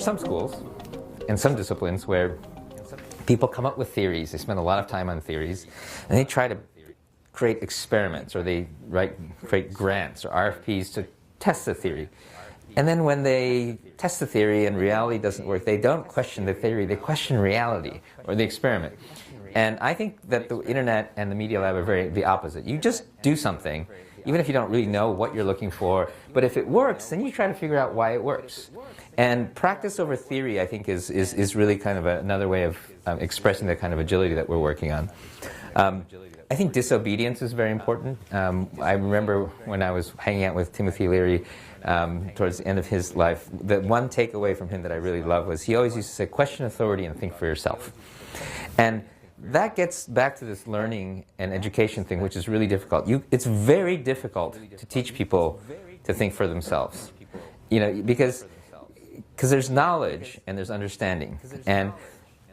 some schools and some disciplines where people come up with theories. They spend a lot of time on theories, and they try to create experiments, or they create grants or RFPs to test the theory. And then when they test the theory and reality doesn't work, they don't question the theory, they question reality or the experiment. And I think that the internet and the Media Lab are very the opposite. You just do something, even if you don't really know what you're looking for, but if it works, then you try to figure out why it works. And practice over theory, I think, is really kind of another way of expressing the kind of agility that we're working on. I think disobedience is very important. I remember when I was hanging out with Timothy Leary towards the end of his life, the one takeaway from him that I really love was he always used to say, question authority and think for yourself. And that gets back to this learning and education thing, which is really difficult. It's very difficult to teach people to think for themselves, because there's knowledge and there's understanding,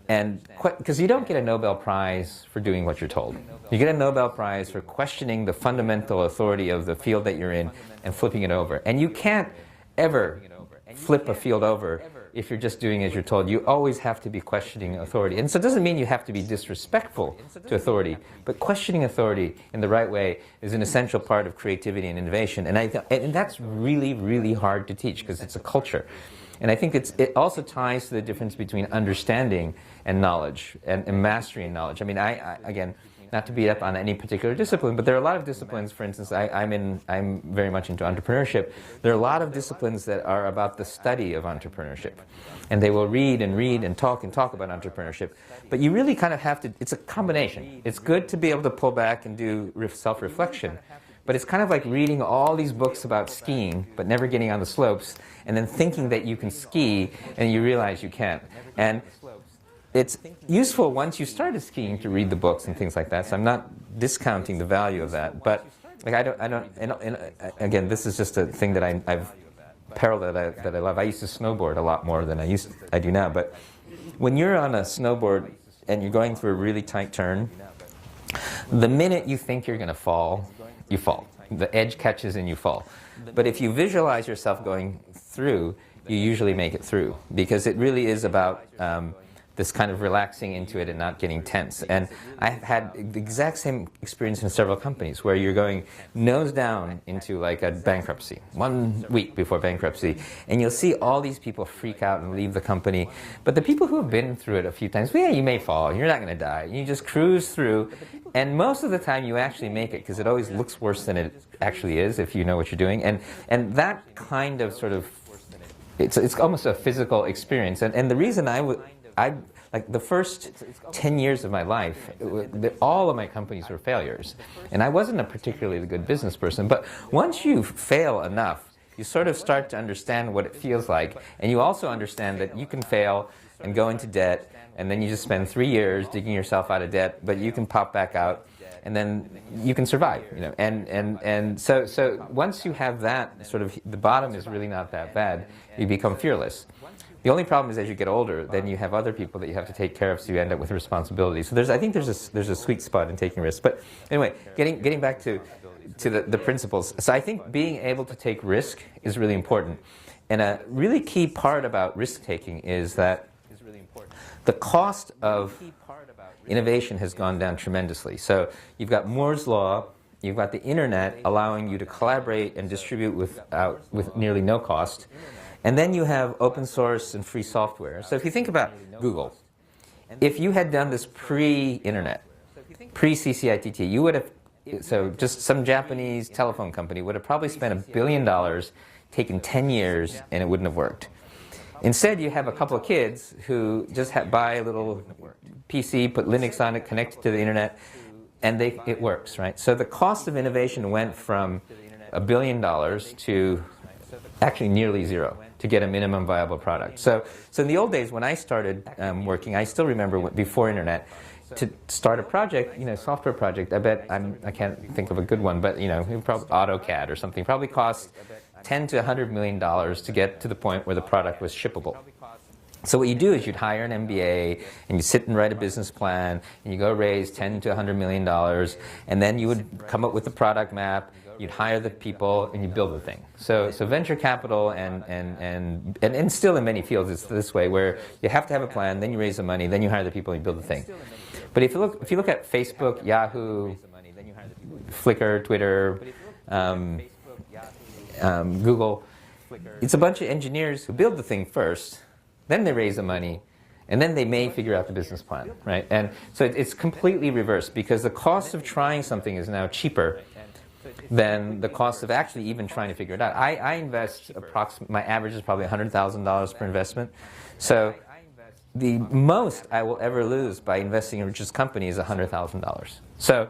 and because you don't get a Nobel Prize for doing what you're told. You get a Nobel Prize for questioning the fundamental authority of the field that you're in and flipping it over. And you can't ever flip a field over if you're just doing as you're told. You always have to be questioning authority. And so it doesn't mean you have to be disrespectful to authority, but questioning authority in the right way is an essential part of creativity and innovation. And that's really, really hard to teach because it's a culture. And I think it also ties to the difference between understanding and knowledge, and mastery and knowledge. I mean, again, not to beat up on any particular discipline, but there are a lot of disciplines. For instance, I'm very much into entrepreneurship. There are a lot of disciplines that are about the study of entrepreneurship, and they will read and talk about entrepreneurship. But you really kind of have to. It's a combination. It's good to be able to pull back and do self-reflection, but it's kind of like reading all these books about skiing, but never getting on the slopes, and then thinking that you can ski, and you realize you can't. And it's useful once you started skiing to read the books and things like that. So I'm not discounting the value of that, but like I don't. And again, this is just a thing that I've parallel that I love. I used to snowboard a lot more than I do now. But when you're on a snowboard and you're going through a really tight turn, the minute you think you're going to fall, you fall. The edge catches and you fall. But if you visualize yourself going through, you usually make it through, because it really is about this kind of relaxing into it and not getting tense. And I've had the exact same experience in several companies where you're going nose down into like a bankruptcy, 1 week before bankruptcy, and you'll see all these people freak out and leave the company. But the people who have been through it a few times, well, yeah, you may fall, you're not going to die. You just cruise through, and most of the time you actually make it, because it always looks worse than it actually is if you know what you're doing. And that kind of sort of, it's almost a physical experience. And the reason I like the first 10 years of my life, all of my companies were failures. And I wasn't a particularly good business person, but once you fail enough, you sort of start to understand what it feels like. And you also understand that you can fail and go into debt, and then you just spend 3 years digging yourself out of debt, but you can pop back out, and then you can survive, And so once you have that sort of, the bottom is really not that bad, you become fearless. The only problem is as you get older, then you have other people that you have to take care of, so you end up with responsibility. So I think there's a sweet spot in taking risks. But anyway, getting back to the principles. So I think being able to take risk is really important. And a really key part about risk-taking is that the cost of innovation has gone down tremendously. So you've got Moore's Law, you've got the internet allowing you to collaborate and distribute with nearly no cost. And then you have open source and free software. So if you think about Google, if you had done this pre-internet, pre-CCITT, you would have, so just some Japanese telephone company would have probably spent $1 billion, taken 10 years, and it wouldn't have worked. Instead, you have a couple of kids who just buy a little PC, put Linux on it, connect it to the internet, and it works, right? So the cost of innovation went from $1 billion to actually nearly zero to get a minimum viable product. So in the old days when I started working, I still remember before internet, to start a project, software project, I can't think of a good one, but probably AutoCAD or something, probably cost $10 to $100 million to get to the point where the product was shippable. So what you do is you'd hire an MBA and you sit and write a business plan and you go raise $10 to $100 million, and then you would come up with a product map, you'd hire the people, and you build the thing. So venture capital and still in many fields it's this way, where you have to have a plan, then you raise the money, then you hire the people and you build the thing. But if you look at Facebook, Yahoo, Flickr, Twitter, Google, it's a bunch of engineers who build the thing first, then they raise the money, and then they may figure out the business plan, right? And so it's completely reversed, because the cost of trying something is now cheaper than the cost of actually even trying to figure it out. I invest my average is probably $100,000 per investment. So the most I will ever lose by investing in Richard's company is $100,000. So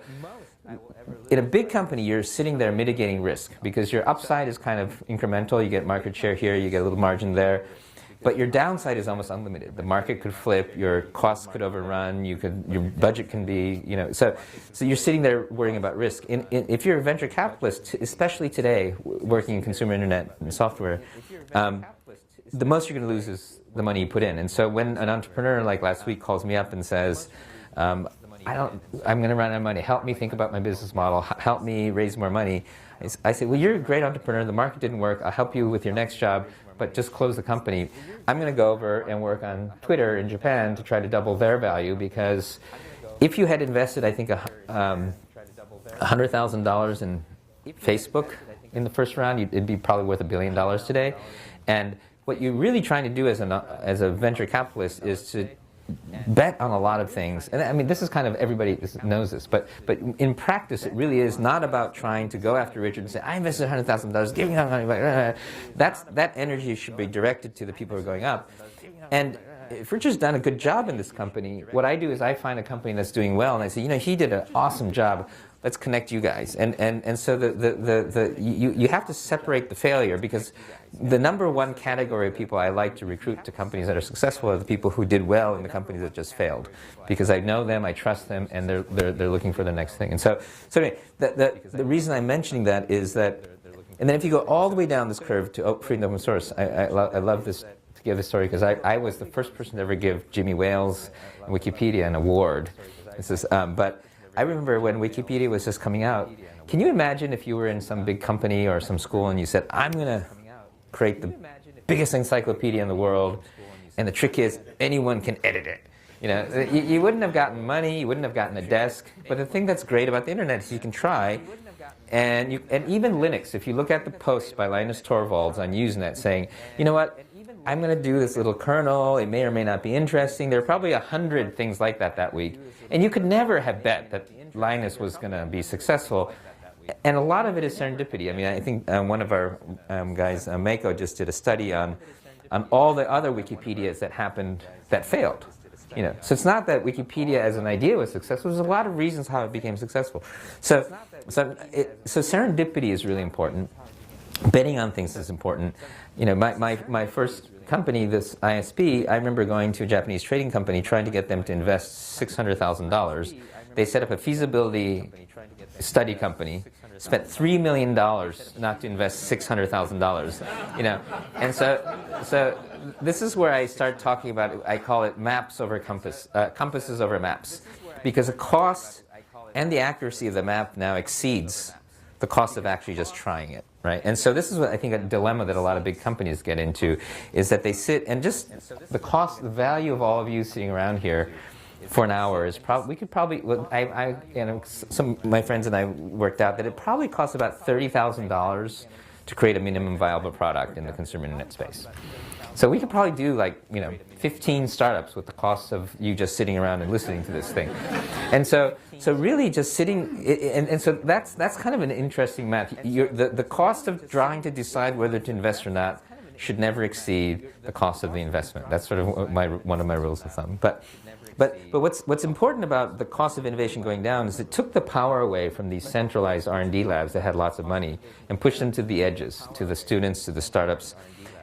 in a big company, you're sitting there mitigating risk, because your upside is kind of incremental. You get market share here, you get a little margin there. But your downside is almost unlimited. The market could flip, your costs could overrun, your budget can be, so you're sitting there worrying about risk. If you're a venture capitalist, especially today, working in consumer internet and software, the most you're going to lose is the money you put in. And so when an entrepreneur like last week calls me up and says, I'm going to run out of money, help me think about my business model, help me raise more money, I say, well, you're a great entrepreneur, the market didn't work, I'll help you with your next job, but just close the company. I'm going to go over and work on Twitter in Japan to try to double their value, because if you had invested, I think, $100,000 in Facebook in the first round, it'd be probably worth $1 billion today. And what you're really trying to do as a venture capitalist is to bet on a lot of things. And I mean, this is kind of, everybody knows this, but in practice, it really is not about trying to go after Richard and say, I invested $100,000, give me that money back. That energy should be directed to the people who are going up. And if Richard's done a good job in this company, what I do is I find a company that's doing well, and I say, he did an awesome job. Let's connect you guys. And so you have to separate the failure, because the number one category of people I like to recruit to companies that are successful are the people who did well in the companies that just failed, because I know them, I trust them, and they're looking for the next thing. And so anyway, the reason I'm mentioning that is that, and then if you go all the way down this curve to free and open source, I love this, to give this story, because I was the first person to ever give Jimmy Wales and Wikipedia an award. But I remember when Wikipedia was just coming out. Can you imagine if you were in some big company or some school and you said, I'm going to create the biggest encyclopedia in the world, and the trick is anyone can edit it. You wouldn't have gotten money, you wouldn't have gotten a desk, but the thing that's great about the internet is you can try, and even Linux, if you look at the posts by Linus Torvalds on Usenet saying, you know what, I'm going to do this little kernel, it may or may not be interesting. There are probably 100 things like that week. And you could never have bet that Linus was going to be successful. And a lot of it is serendipity. I mean, I think one of our guys, Mako, just did a study on all the other Wikipedias that failed. So it's not that Wikipedia as an idea was successful. There's a lot of reasons how it became successful. So serendipity is really important. Betting on things is important. My first company, this ISP, I remember going to a Japanese trading company trying to get them to invest $600,000. They set up a feasibility study company, spent $3 million not to invest $600,000. And so this is where I start talking about, I call it maps over compasses over maps, because the cost and the accuracy of the map now exceeds the cost of actually just trying it, right? And so this is what I think a dilemma that a lot of big companies get into, is that they sit and just the value of all of you sitting around here for an hour is probably, some of my friends and I worked out that it probably costs about $30,000 to create a minimum viable product in the consumer internet space. So we could probably do 15 startups with the cost of you just sitting around and listening to this thing. And so really just sitting, and so that's kind of an interesting math. The cost of trying to decide whether to invest or not should never exceed the cost of the investment. That's sort of one of my rules of thumb. But what's important about the cost of innovation going down is it took the power away from these centralized R&D labs that had lots of money and pushed them to the edges, to the students, to the startups.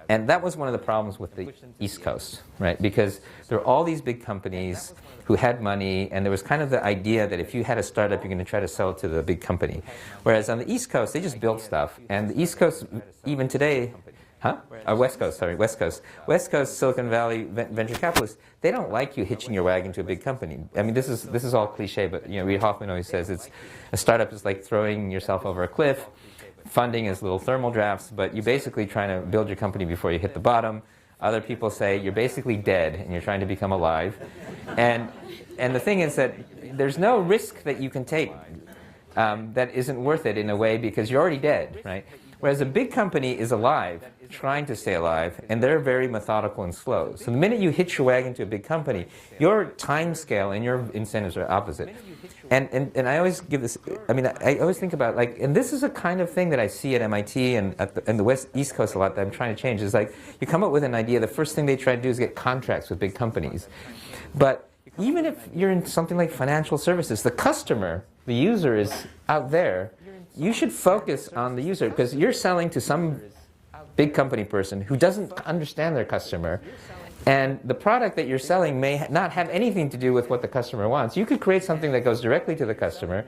And that was one of the problems with the East Coast, right? Because there were all these big companies who had money, and there was kind of the idea that if you had a startup, you're going to try to sell it to the big company. Whereas on the East Coast, they just built stuff. And the East Coast, even today, Huh? West Coast, sorry, West Coast. West Coast Silicon Valley venture capitalists, they don't like you hitching your wagon to a big company. I mean, this is all cliche, but Reid Hoffman always says a startup is like throwing yourself over a cliff. Funding is little thermal drafts, but you're basically trying to build your company before you hit the bottom. Other people say you're basically dead and you're trying to become alive. And the thing is that there's no risk that you can take that isn't worth it in a way because you're already dead, right? Whereas a big company is alive, trying to stay alive, and they're very methodical and slow. So the minute you hitch your wagon to a big company, your time scale and your incentives are opposite. And I always give this, I always think about, like, and this is a kind of thing that I see at MIT and at the East Coast a lot that I'm trying to change, is like, you come up with an idea, the first thing they try to do is get contracts with big companies. But even if you're in something like financial services, the customer, the user is out there. You should focus on the user because you're selling to some big company person who doesn't understand their customer. And the product that you're selling may not have anything to do with what the customer wants. You could create something that goes directly to the customer,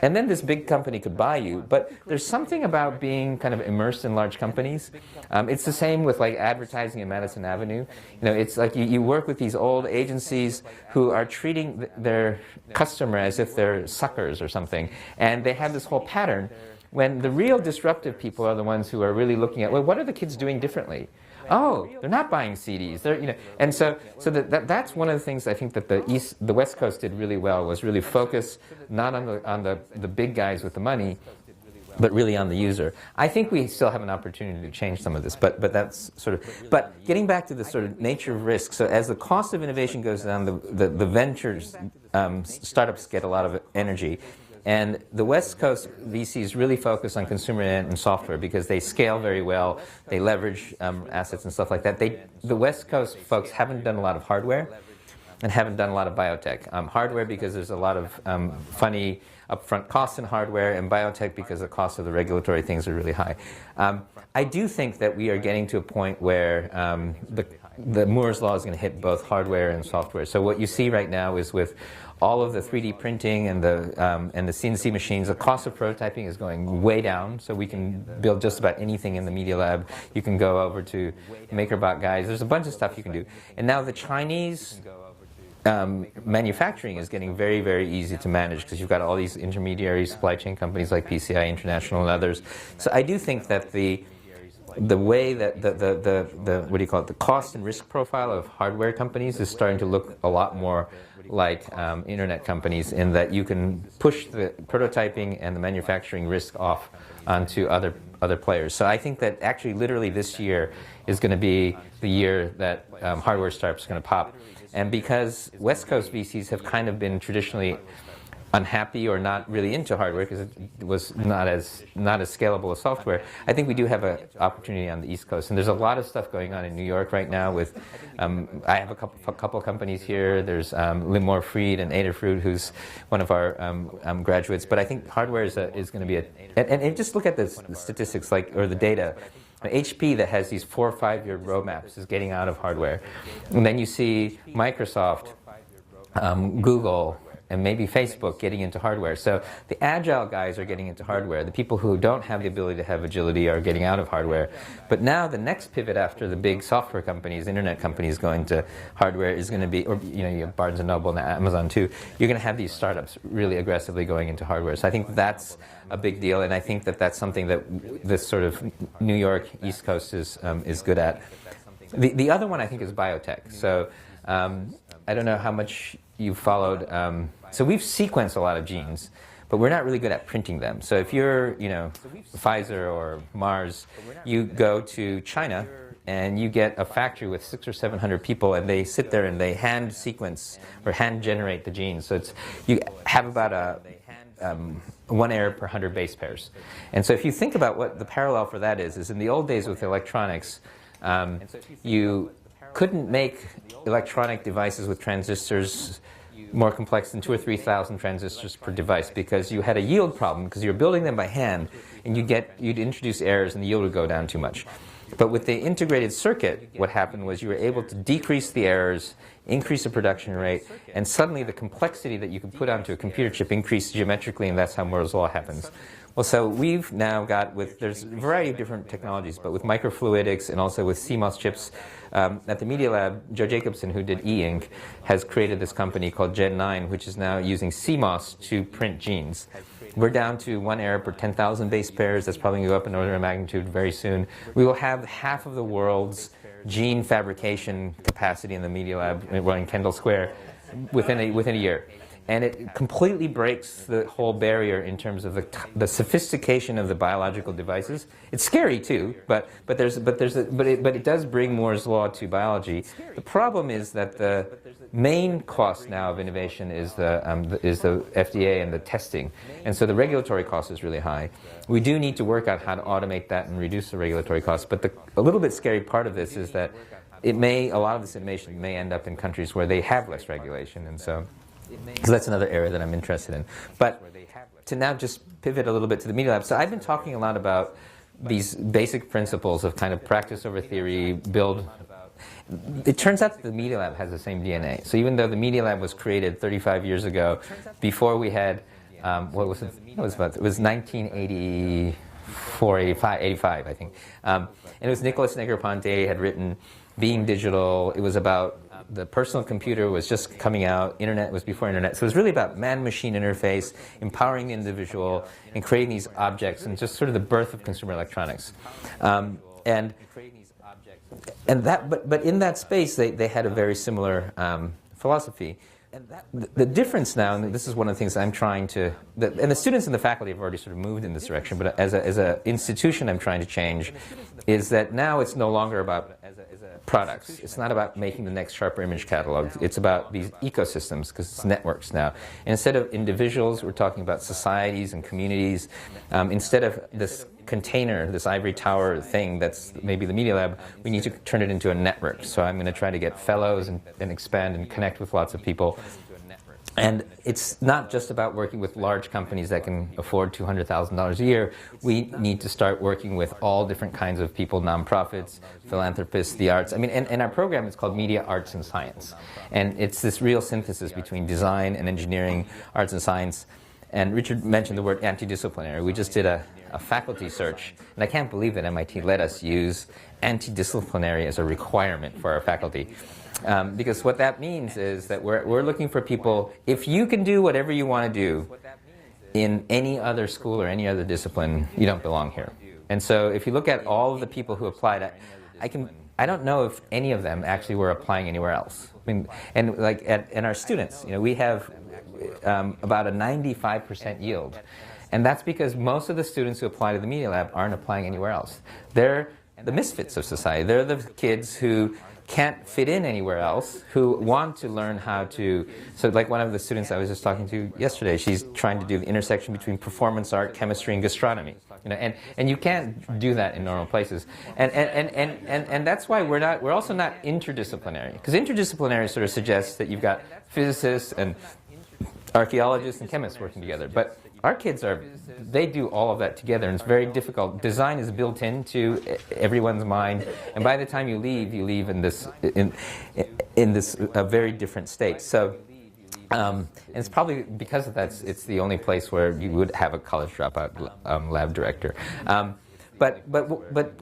and then this big company could buy you. But there's something about being kind of immersed in large companies. It's the same with like advertising in Madison Avenue. It's like you work with these old agencies who are treating their customer as if they're suckers or something. And they have this whole pattern when the real disruptive people are the ones who are really looking at, well, what are the kids doing differently? Oh, they're not buying CDs. And so that's one of the things I think that the West Coast did really well, was really focus not on the big guys with the money, but really on the user. I think we still have an opportunity to change some of this, but that's sort of. But getting back to the sort of nature of risk. So as the cost of innovation goes down, the ventures startups get a lot of energy. And the West Coast VCs really focus on consumer and software because they scale very well. They leverage assets and stuff like that. The West Coast folks haven't done a lot of hardware and haven't done a lot of biotech. Hardware because there's a lot of funny upfront costs in hardware, and biotech because the cost of the regulatory things are really high. I do think that we are getting to a point where the Moore's Law is going to hit both hardware and software. So what you see right now is with all of the 3D printing and the CNC machines, the cost of prototyping is going way down. So we can build just about anything in the Media Lab. You can go over to MakerBot guys. There's a bunch of stuff you can do. And now the Chinese manufacturing is getting very, very easy to manage because you've got all these intermediary supply chain companies like PCI International and others. So I do think that the way that the what do you call it, the cost and risk profile of hardware companies is starting to look a lot more like internet companies, in that you can push the prototyping and the manufacturing risk off onto other players. So I think that actually literally this year is going to be the year that hardware startups are going to pop. And because West Coast VCs have kind of been traditionally unhappy or not really into hardware because it was not as scalable as software, I think we do have an opportunity on the East Coast. And there's a lot of stuff going on in New York right now with, I have a couple companies here. There's Limor Fried and Adafruit, who's one of our graduates. But I think hardware is going to be and just look at the statistics, or the data. HP that has these 4 or 5 year roadmaps is getting out of hardware. And then you see Microsoft, Google, and maybe Facebook getting into hardware. So the agile guys are getting into hardware. The people who don't have the ability to have agility are getting out of hardware. But now the next pivot after the big software companies, internet companies going to hardware is going to be, or you have Barnes & Noble and Amazon too, you're going to have these startups really aggressively going into hardware. So I think that's a big deal, and I think that that's something that this sort of New York East Coast is good at. The other one I think is biotech. So I don't know how much you've followed. So we've sequenced a lot of genes, but we're not really good at printing them. So if you're, Pfizer or Mars, you go to China and you get a factory with 600 or 700 people, and they sit there and they hand sequence or hand generate the genes. So you have about 1 error per 100 base pairs. And so if you think about what the parallel for that is in the old days with electronics, you couldn't make electronic devices with transistors more complex than 2,000 or 3,000 transistors per device, because you had a yield problem because you were building them by hand, and you'd introduce errors and the yield would go down too much. But with the integrated circuit, what happened was you were able to decrease the errors, increase the production rate, and suddenly the complexity that you could put onto a computer chip increased geometrically, and that's how Moore's Law happens. Well, so we've now got, there's a variety of different technologies, but with microfluidics and also with CMOS chips, at the Media Lab, Joe Jacobson, who did e-ink, has created this company called Gen 9, which is now using CMOS to print genes. We're down to 1 error per 10,000 base pairs. That's probably going to go up in order of magnitude very soon. We will have half of the world's gene fabrication capacity in the Media Lab running Kendall Square within a year. And it completely breaks the whole barrier in terms of the sophistication of the biological devices. It's scary too, but it does bring Moore's law to biology. The problem is that the main cost now of innovation is the FDA and the testing, and so the regulatory cost is really high. We do need to work out how to automate that and reduce the regulatory costs. But a little bit scary part of this is that a lot of this innovation may end up in countries where they have less regulation, and so that's another area that I'm interested in. But to now just pivot a little bit to the Media Lab. So I've been talking a lot about these basic principles of kind of practice over theory, build. It turns out that the Media Lab has the same DNA. So even though the Media Lab was created 35 years ago, before we had, what was it? It was 1984, 85, I think. And it was Nicholas Negroponte had written Being Digital. It was about the personal computer was just coming out. Internet was before internet. So it was really about man-machine interface, empowering the individual, and creating these objects, and just sort of the birth of consumer electronics. But in that space, they had a very similar philosophy. The difference now, and this is one of the things I'm trying to, and the students and the faculty have already sort of moved in this direction, but as an institution I'm trying to change, is that now it's no longer about products. It's not about making the next Sharper image catalog. It's about these ecosystems, because it's networks now. And instead of individuals, we're talking about societies and communities. Instead of this container, this ivory tower thing that's maybe the Media Lab, we need to turn it into a network. So I'm going to try to get fellows and expand and connect with lots of people. And it's not just about working with large companies that can afford $200,000 a year. We need to start working with all different kinds of people, nonprofits, philanthropists, the arts. I mean, and our program is called Media, Arts, and Science. And it's this real synthesis between design and engineering, arts and science. And Richard mentioned the word antidisciplinary. We just did a faculty search, and I can't believe that MIT let us use antidisciplinary as a requirement for our faculty. Because what that means is that we're looking for people, if you can do whatever you want to do in any other school or any other discipline, you don't belong here. And so if you look at all of the people who applied, I don't know if any of them actually were applying anywhere else. I mean, and like and our students, we have about a 95% yield. And that's because most of the students who apply to the Media Lab aren't applying anywhere else. They're the misfits of society. They're the kids who can't fit in anywhere else, who want to learn how to. So like one of the students I was just talking to yesterday, she's trying to do the intersection between performance art, chemistry, and gastronomy. And you can't do that in normal places. And that's why we're also not interdisciplinary. Because interdisciplinary sort of suggests that you've got physicists and archaeologists and chemists working together. But our kids they do all of that together, and it's very difficult. Design is built into everyone's mind, and by the time you leave in this very different state. So, and it's probably because of that, it's the only place where you would have a college dropout lab director. But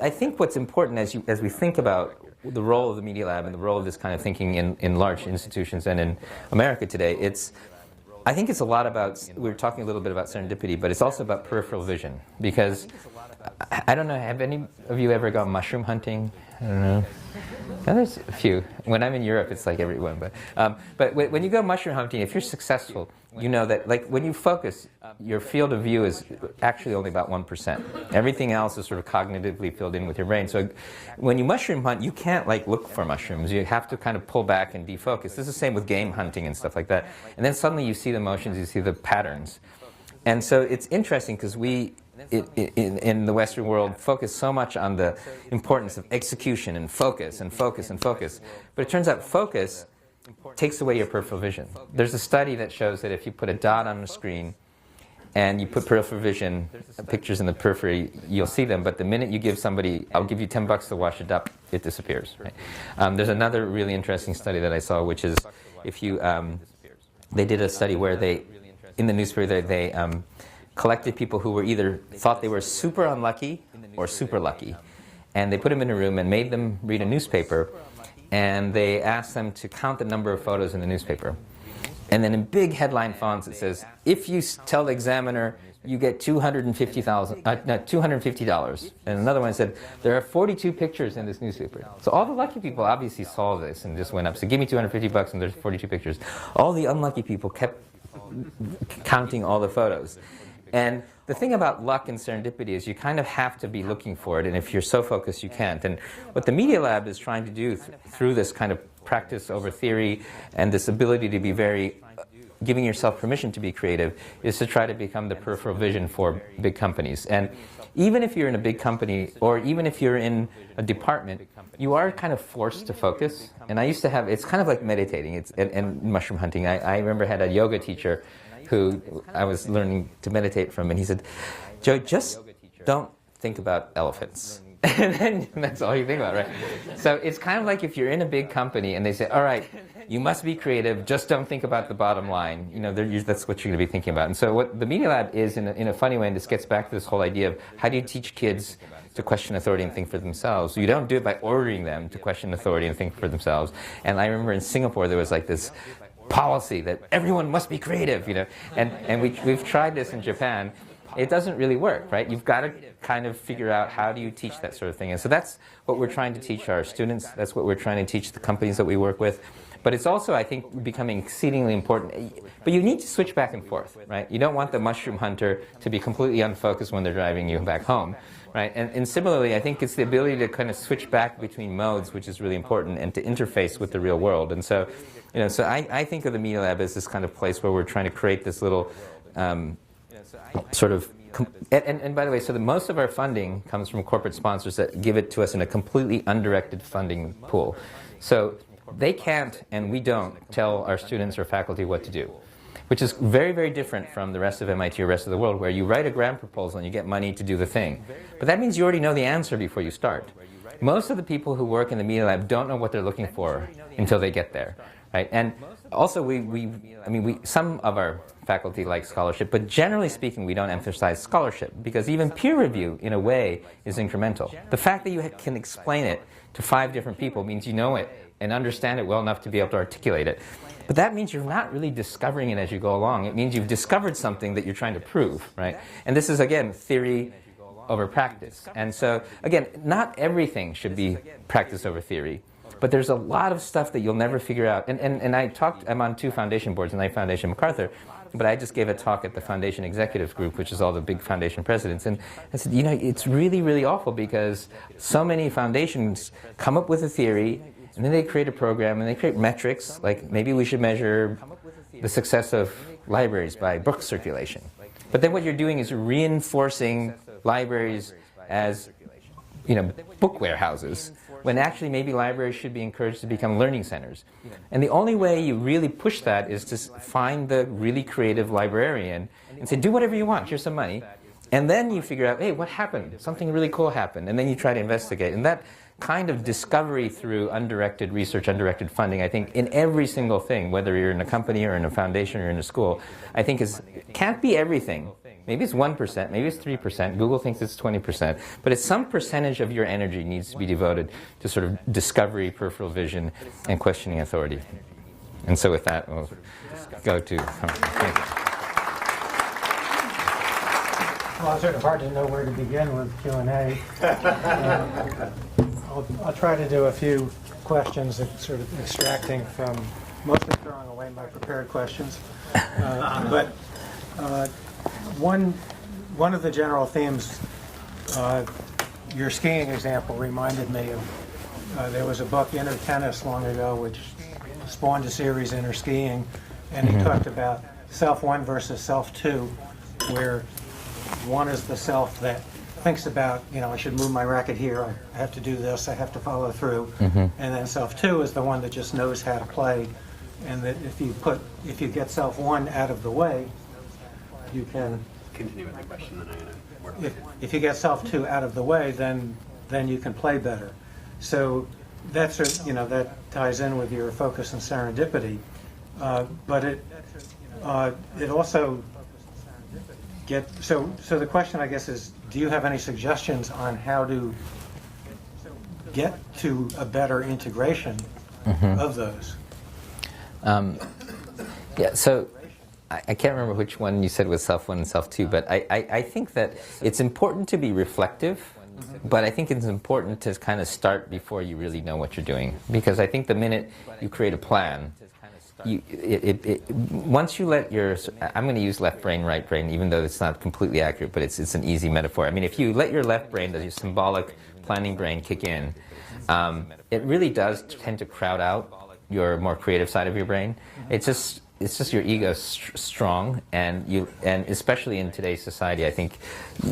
I think what's important as we think about the role of the Media Lab and the role of this kind of thinking in large institutions and in America today, I think it's a lot about, we were talking a little bit about serendipity, but it's also about peripheral vision. Because, I don't know, have any of you ever gone mushroom hunting? I don't know. Yeah, there's a few. When I'm in Europe, it's like everyone. But when you go mushroom hunting, if you're successful, you know that like when you focus, your field of view is actually only about 1%. Everything else is sort of cognitively filled in with your brain. So when you mushroom hunt, you can't like look for mushrooms. You have to kind of pull back and defocus. This is the same with game hunting and stuff like that. And then suddenly you see the motions, you see the patterns. And so it's interesting because we, in the Western world, focus so much on the importance of execution and focus and focus and focus. But it turns out focus takes away your peripheral vision. There's a study that shows that if you put a dot on the screen and you put peripheral vision pictures in the periphery, you'll see them. But the minute you give somebody, I'll give you $10 to wash it up, it disappears. Right? There's another really interesting study that I saw, which is if you, they did a study where in the newspaper, collected people who were either thought they were super unlucky or super lucky. And they put them in a room and made them read a newspaper, and they asked them to count the number of photos in the newspaper. And then in big headline fonts it says, if you tell the examiner, you get $250. And another one said, there are 42 pictures in this newspaper. So all the lucky people obviously saw this and just went up. So give me $250 and there's 42 pictures. All the unlucky people kept counting all the photos. And the thing about luck and serendipity is you kind of have to be looking for it, and if you're so focused, you can't. And what the Media Lab is trying to do through this kind of practice over theory and this ability to be very giving yourself permission to be creative is to try to become the peripheral vision for big companies. And even if you're in a big company, or even if you're in a department, you are kind of forced to focus. And I used to have, it's kind of like meditating and mushroom hunting. I remember I had a yoga teacher who I was learning to meditate from, and he said, Joe, just don't think about elephants. And then that's all you think about, right? So it's kind of like if you're in a big company and they say, all right, you must be creative, just don't think about the bottom line. You know, that's what you're going to be thinking about. And so what the Media Lab is, in a funny way, and this gets back to this whole idea of how do you teach kids to question authority and think for themselves. You don't do it by ordering them to question authority and think for themselves. And I remember in Singapore there was like this policy that everyone must be creative, you know. And we've tried this in Japan. It doesn't really work, right? You've got to kind of figure out how do you teach that sort of thing. And so that's what we're trying to teach our students. That's what we're trying to teach the companies that we work with. But it's also, I think, becoming exceedingly important. But you need to switch back and forth, right? You don't want the mushroom hunter to be completely unfocused when they're driving you back home, right? And similarly, I think it's the ability to kind of switch back between modes, which is really important, and to interface with the real world. And so, you know, so I think of the Media Lab as this kind of place where we're trying to create this little sort of, and by the way, so most of our funding comes from corporate sponsors that give it to us in a completely undirected funding pool. So they can't, and we don't, tell our students or faculty what to do, which is very, very different from the rest of MIT or rest of the world, where you write a grant proposal and you get money to do the thing. But that means you already know the answer before you start. Most of the people who work in the Media Lab don't know what they're looking for until they get there, right? And also, some of our faculty like scholarship, but generally speaking, we don't emphasize scholarship, because even peer review, in a way, is incremental. The fact that you can explain it to 5 different people means you know it and understand it well enough to be able to articulate it. But that means you're not really discovering it as you go along. It means you've discovered something that you're trying to prove, right? And this is, again, theory over practice. And so, again, not everything should be practice over theory. But there's a lot of stuff that you'll never figure out. And I'm on 2 foundation boards, Knight Foundation, MacArthur, but I just gave a talk at the Foundation Executive Group, which is all the big foundation presidents. And I said, you know, it's really, really awful, because so many foundations come up with a theory, and then they create a program, and they create metrics, like maybe we should measure the success of libraries by book circulation. But then what you're doing is reinforcing libraries as, you know, book warehouses, when actually maybe libraries should be encouraged to become learning centers. And the only way you really push that is to find the really creative librarian and say, do whatever you want, here's some money. And then you figure out, hey, what happened? Something really cool happened. And then you try to investigate. And that kind of discovery through undirected research, undirected funding, I think in every single thing, whether you're in a company or in a foundation or in a school, I think can't be everything. Maybe it's 1%, maybe it's 3%, Google thinks it's 20%, but it's some percentage of your energy needs to be devoted to sort of discovery, peripheral vision, and questioning authority. And so with that, we'll go to... Thank you. Well, it's sort of hard to know where to begin with Q&A. I'll try to do a few questions, sort of extracting from, mostly throwing away my prepared questions. But one of the general themes, your skiing example reminded me of, there was a book, Inner Tennis, long ago, which spawned a series, Inner Skiing, and he talked about self one versus self two, where one is the self that thinks about, you know, I should move my racket here, I have to do this, I have to follow through. And then self two is the one that just knows how to play. And that if you get self one out of the way, you can continue with the question, then I'm going to work with it. If you get self two out of the way, then you can play better. So that's, you know, that ties in with your focus and serendipity. But it also So the question, I guess, is, do you have any suggestions on how to get to a better integration of those? Yeah, so I can't remember which one you said was self one and self two, but I think that it's important to be reflective, but I think it's important to kind of start before you really know what you're doing. Because I think the minute you create a plan, once you let your, I'm going to use left brain, right brain, even though it's not completely accurate, but it's an easy metaphor. I mean, if you let your left brain, your symbolic planning brain kick in, it really does tend to crowd out your more creative side of your brain. It's just your ego strong, and especially in today's society, I think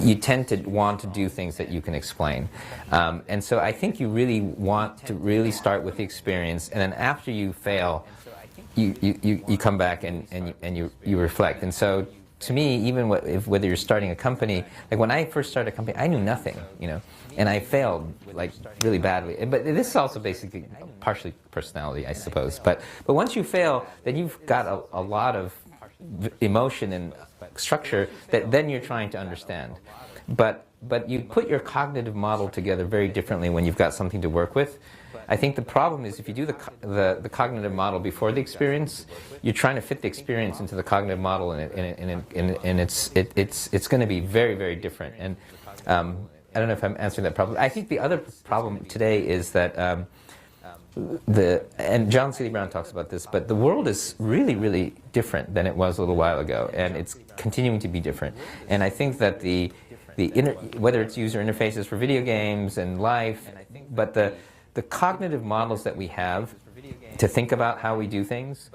you tend to want to do things that you can explain. And so I think you really want to really start with the experience, and then after you fail, you come back and you reflect. And so to me, even whether you're starting a company, like when I first started a company, I knew nothing, and I failed like really badly. But this is also basically partially personality, I suppose. But once you fail, then you've got a lot of emotion and structure that then you're trying to understand. But you put your cognitive model together very differently when you've got something to work with. I think the problem is if you do the cognitive model before the experience, you're trying to fit the experience into the cognitive model, and it's going to be very, very different. And I don't know if I'm answering that problem. I think the other problem today is that and John C. Brown talks about this, but the world is really, really different than it was a little while ago, and it's continuing to be different. And I think that whether it's user interfaces for video games and life, but the cognitive models that we have to think about how we do things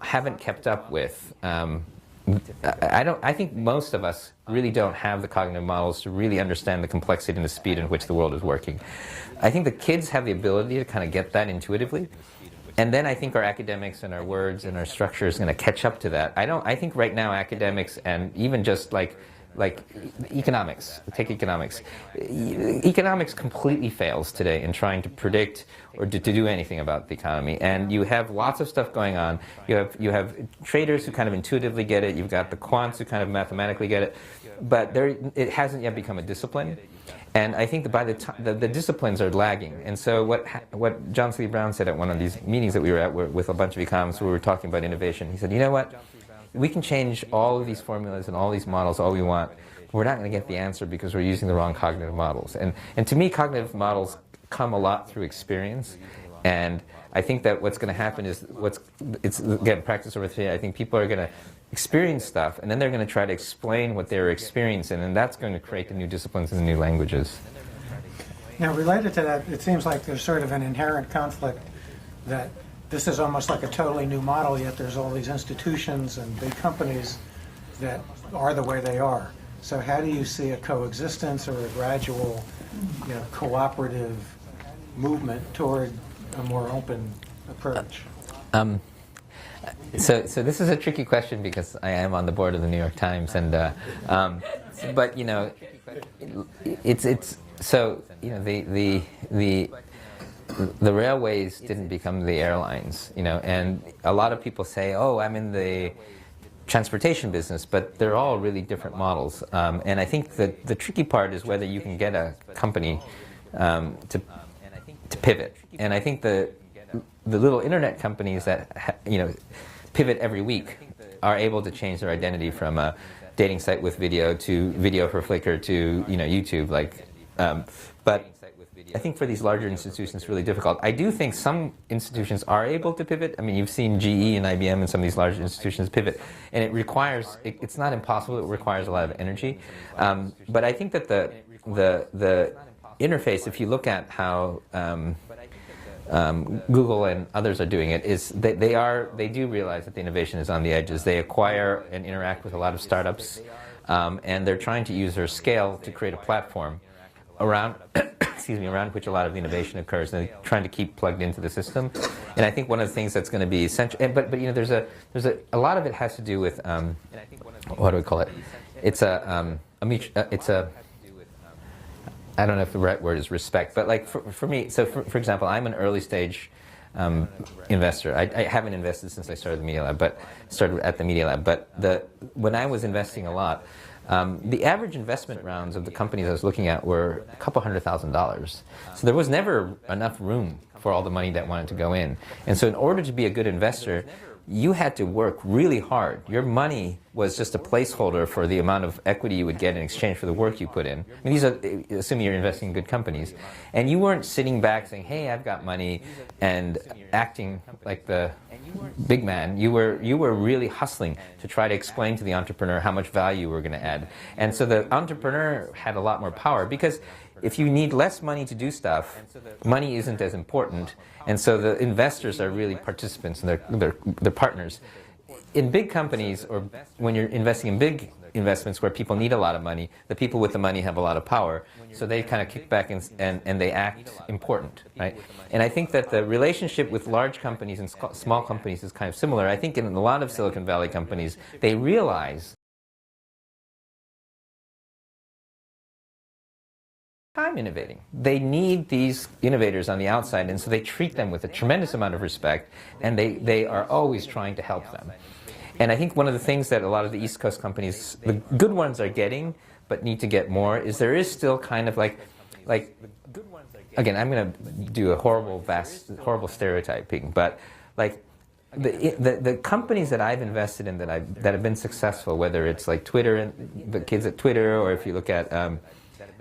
haven't kept up with. I think most of us really don't have the cognitive models to really understand the complexity and the speed in which the world is working. I think the kids have the ability to kind of get that intuitively, and then I think our academics and our words and our structure is going to catch up to that. I think right now academics and even just like economics, take economics. Economics completely fails today in trying to predict or to do anything about the economy. And you have lots of stuff going on. You have traders who kind of intuitively get it. You've got the quants who kind of mathematically get it. But it hasn't yet become a discipline. And I think that by the time the disciplines are lagging. And so what John C. Brown said at one of these meetings that we were at with a bunch of economists where we were talking about innovation, he said, you know what? We can change all of these formulas and all these models all we want. But we're not going to get the answer because we're using the wrong cognitive models. And to me, cognitive models come a lot through experience. And I think that what's going to happen is it's again practice over today. I think people are going to experience stuff, and then they're going to try to explain what they're experiencing, and that's going to create the new disciplines and the new languages. Now, related to that, it seems like there's sort of an inherent conflict that this is almost like a totally new model, yet there's all these institutions and big companies that are the way they are. So how do you see a coexistence or a gradual, cooperative movement toward a more open approach? So this is a tricky question because I am on the board of the New York Times, and but it's so the railways didn't become the airlines, and a lot of people say, oh, I'm in the transportation business, but they're all really different models. And I think that the tricky part is whether you can get a company to pivot. And I think the little internet companies that pivot every week are able to change their identity from a dating site with video to video for Flickr to YouTube. But I think for these larger institutions, it's really difficult. I do think some institutions are able to pivot. I mean, you've seen GE and IBM and some of these large institutions pivot, and it requires. It's not impossible. It requires a lot of energy. But I think that the interface, if you look at how Google and others are doing it, is they do realize that the innovation is on the edges. They acquire and interact with a lot of startups, and they're trying to use their scale to create a platform around around which a lot of the innovation occurs, and they're trying to keep plugged into the system. And I think one of the things that's going to be essential, but there's a lot of it has to do with what do we call it? It's a I don't know if the right word is respect, but like for me, so for example, I'm an early stage investor. I haven't invested since I started the Media Lab, but started at the Media Lab. But when I was investing a lot, The average investment rounds of the companies I was looking at were a couple $100,000. So there was never enough room for all the money that wanted to go in. And so in order to be a good investor, you had to work really hard. Your money was just a placeholder for the amount of equity you would get in exchange for the work you put in. I mean, these are assuming you're investing in good companies. And you weren't sitting back saying, hey, I've got money, and acting like the big man. You were really hustling to try to explain to the entrepreneur how much value you were going to add. And so the entrepreneur had a lot more power, because if you need less money to do stuff, money isn't as important. And so the investors are really participants, and they're partners. In big companies, or when you're investing in big investments where people need a lot of money, the people with the money have a lot of power. So they kind of kick back and they act important, right? And I think that the relationship with large companies and small companies is kind of similar. I think in a lot of Silicon Valley companies, they realize time innovating. They need these innovators on the outside, and so they treat them with a tremendous amount of respect, and they are always trying to help them. And I think one of the things that a lot of the East Coast companies, the good ones, are getting, but need to get more, is there is still kind of like again, I'm going to do a horrible stereotyping, but like the companies that I've invested in that have been successful, whether it's like Twitter and the kids at Twitter, or if you look at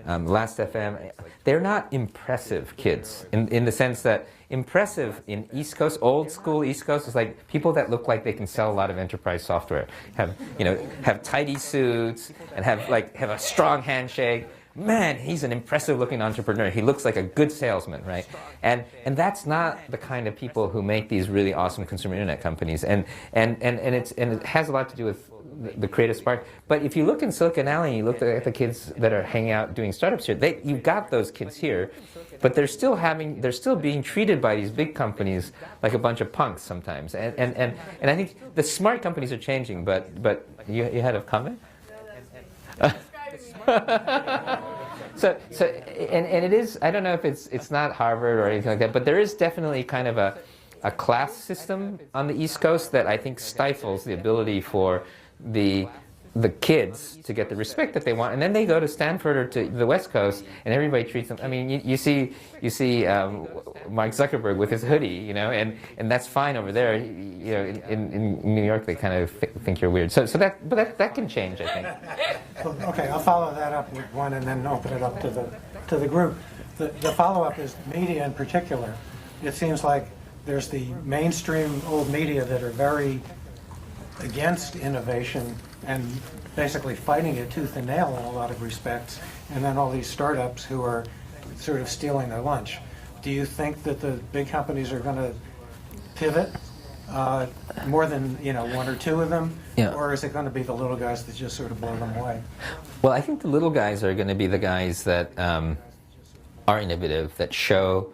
Last.fm, they're not impressive kids in the sense that impressive in East Coast, old school East Coast, is like people that look like they can sell a lot of enterprise software, have tidy suits and have a strong handshake. Man, he's an impressive looking entrepreneur. He looks like a good salesman, right? And that's not the kind of people who make these really awesome consumer internet companies. And it has a lot to do with the creative spark. But if you look in Silicon Valley and you look at the kids that are hanging out doing startups here, you've got those kids here, but they're still being treated by these big companies like a bunch of punks sometimes. And I think the smart companies are changing, but you had a comment? So it is, I don't know if it's not Harvard or anything like that, but there is definitely kind of a class system on the East Coast that I think stifles the ability for the kids to get the respect that they want, and then they go to Stanford or to the West Coast, and everybody treats them. I mean, you see Mark Zuckerberg with his hoodie, and that's fine over there. In New York, they kind of think you're weird. So that can change, I think. Okay, I'll follow that up with one, and then open it up to the group. The follow-up is media in particular. It seems like there's the mainstream old media that are very against innovation and basically fighting it tooth and nail in a lot of respects, and then all these startups who are sort of stealing their lunch. Do you think that the big companies are going to pivot more than one or two of them, or is it going to be the little guys that just sort of blow them away? Well, I think the little guys are going to be the guys that are innovative, that show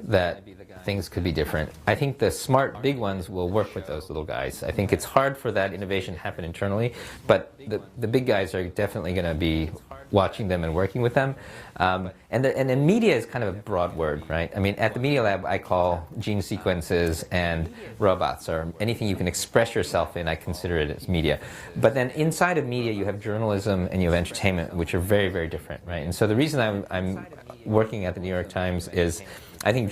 that things could be different. I think the smart big ones will work with those little guys. I think it's hard for that innovation to happen internally, but the big guys are definitely going to be watching them and working with them. And then media is kind of a broad word, right? I mean, at the Media Lab, I call gene sequences and robots, or anything you can express yourself in, I consider it as media. But then inside of media, you have journalism and you have entertainment, which are very, very different, right? And so the reason I'm working at the New York Times is I think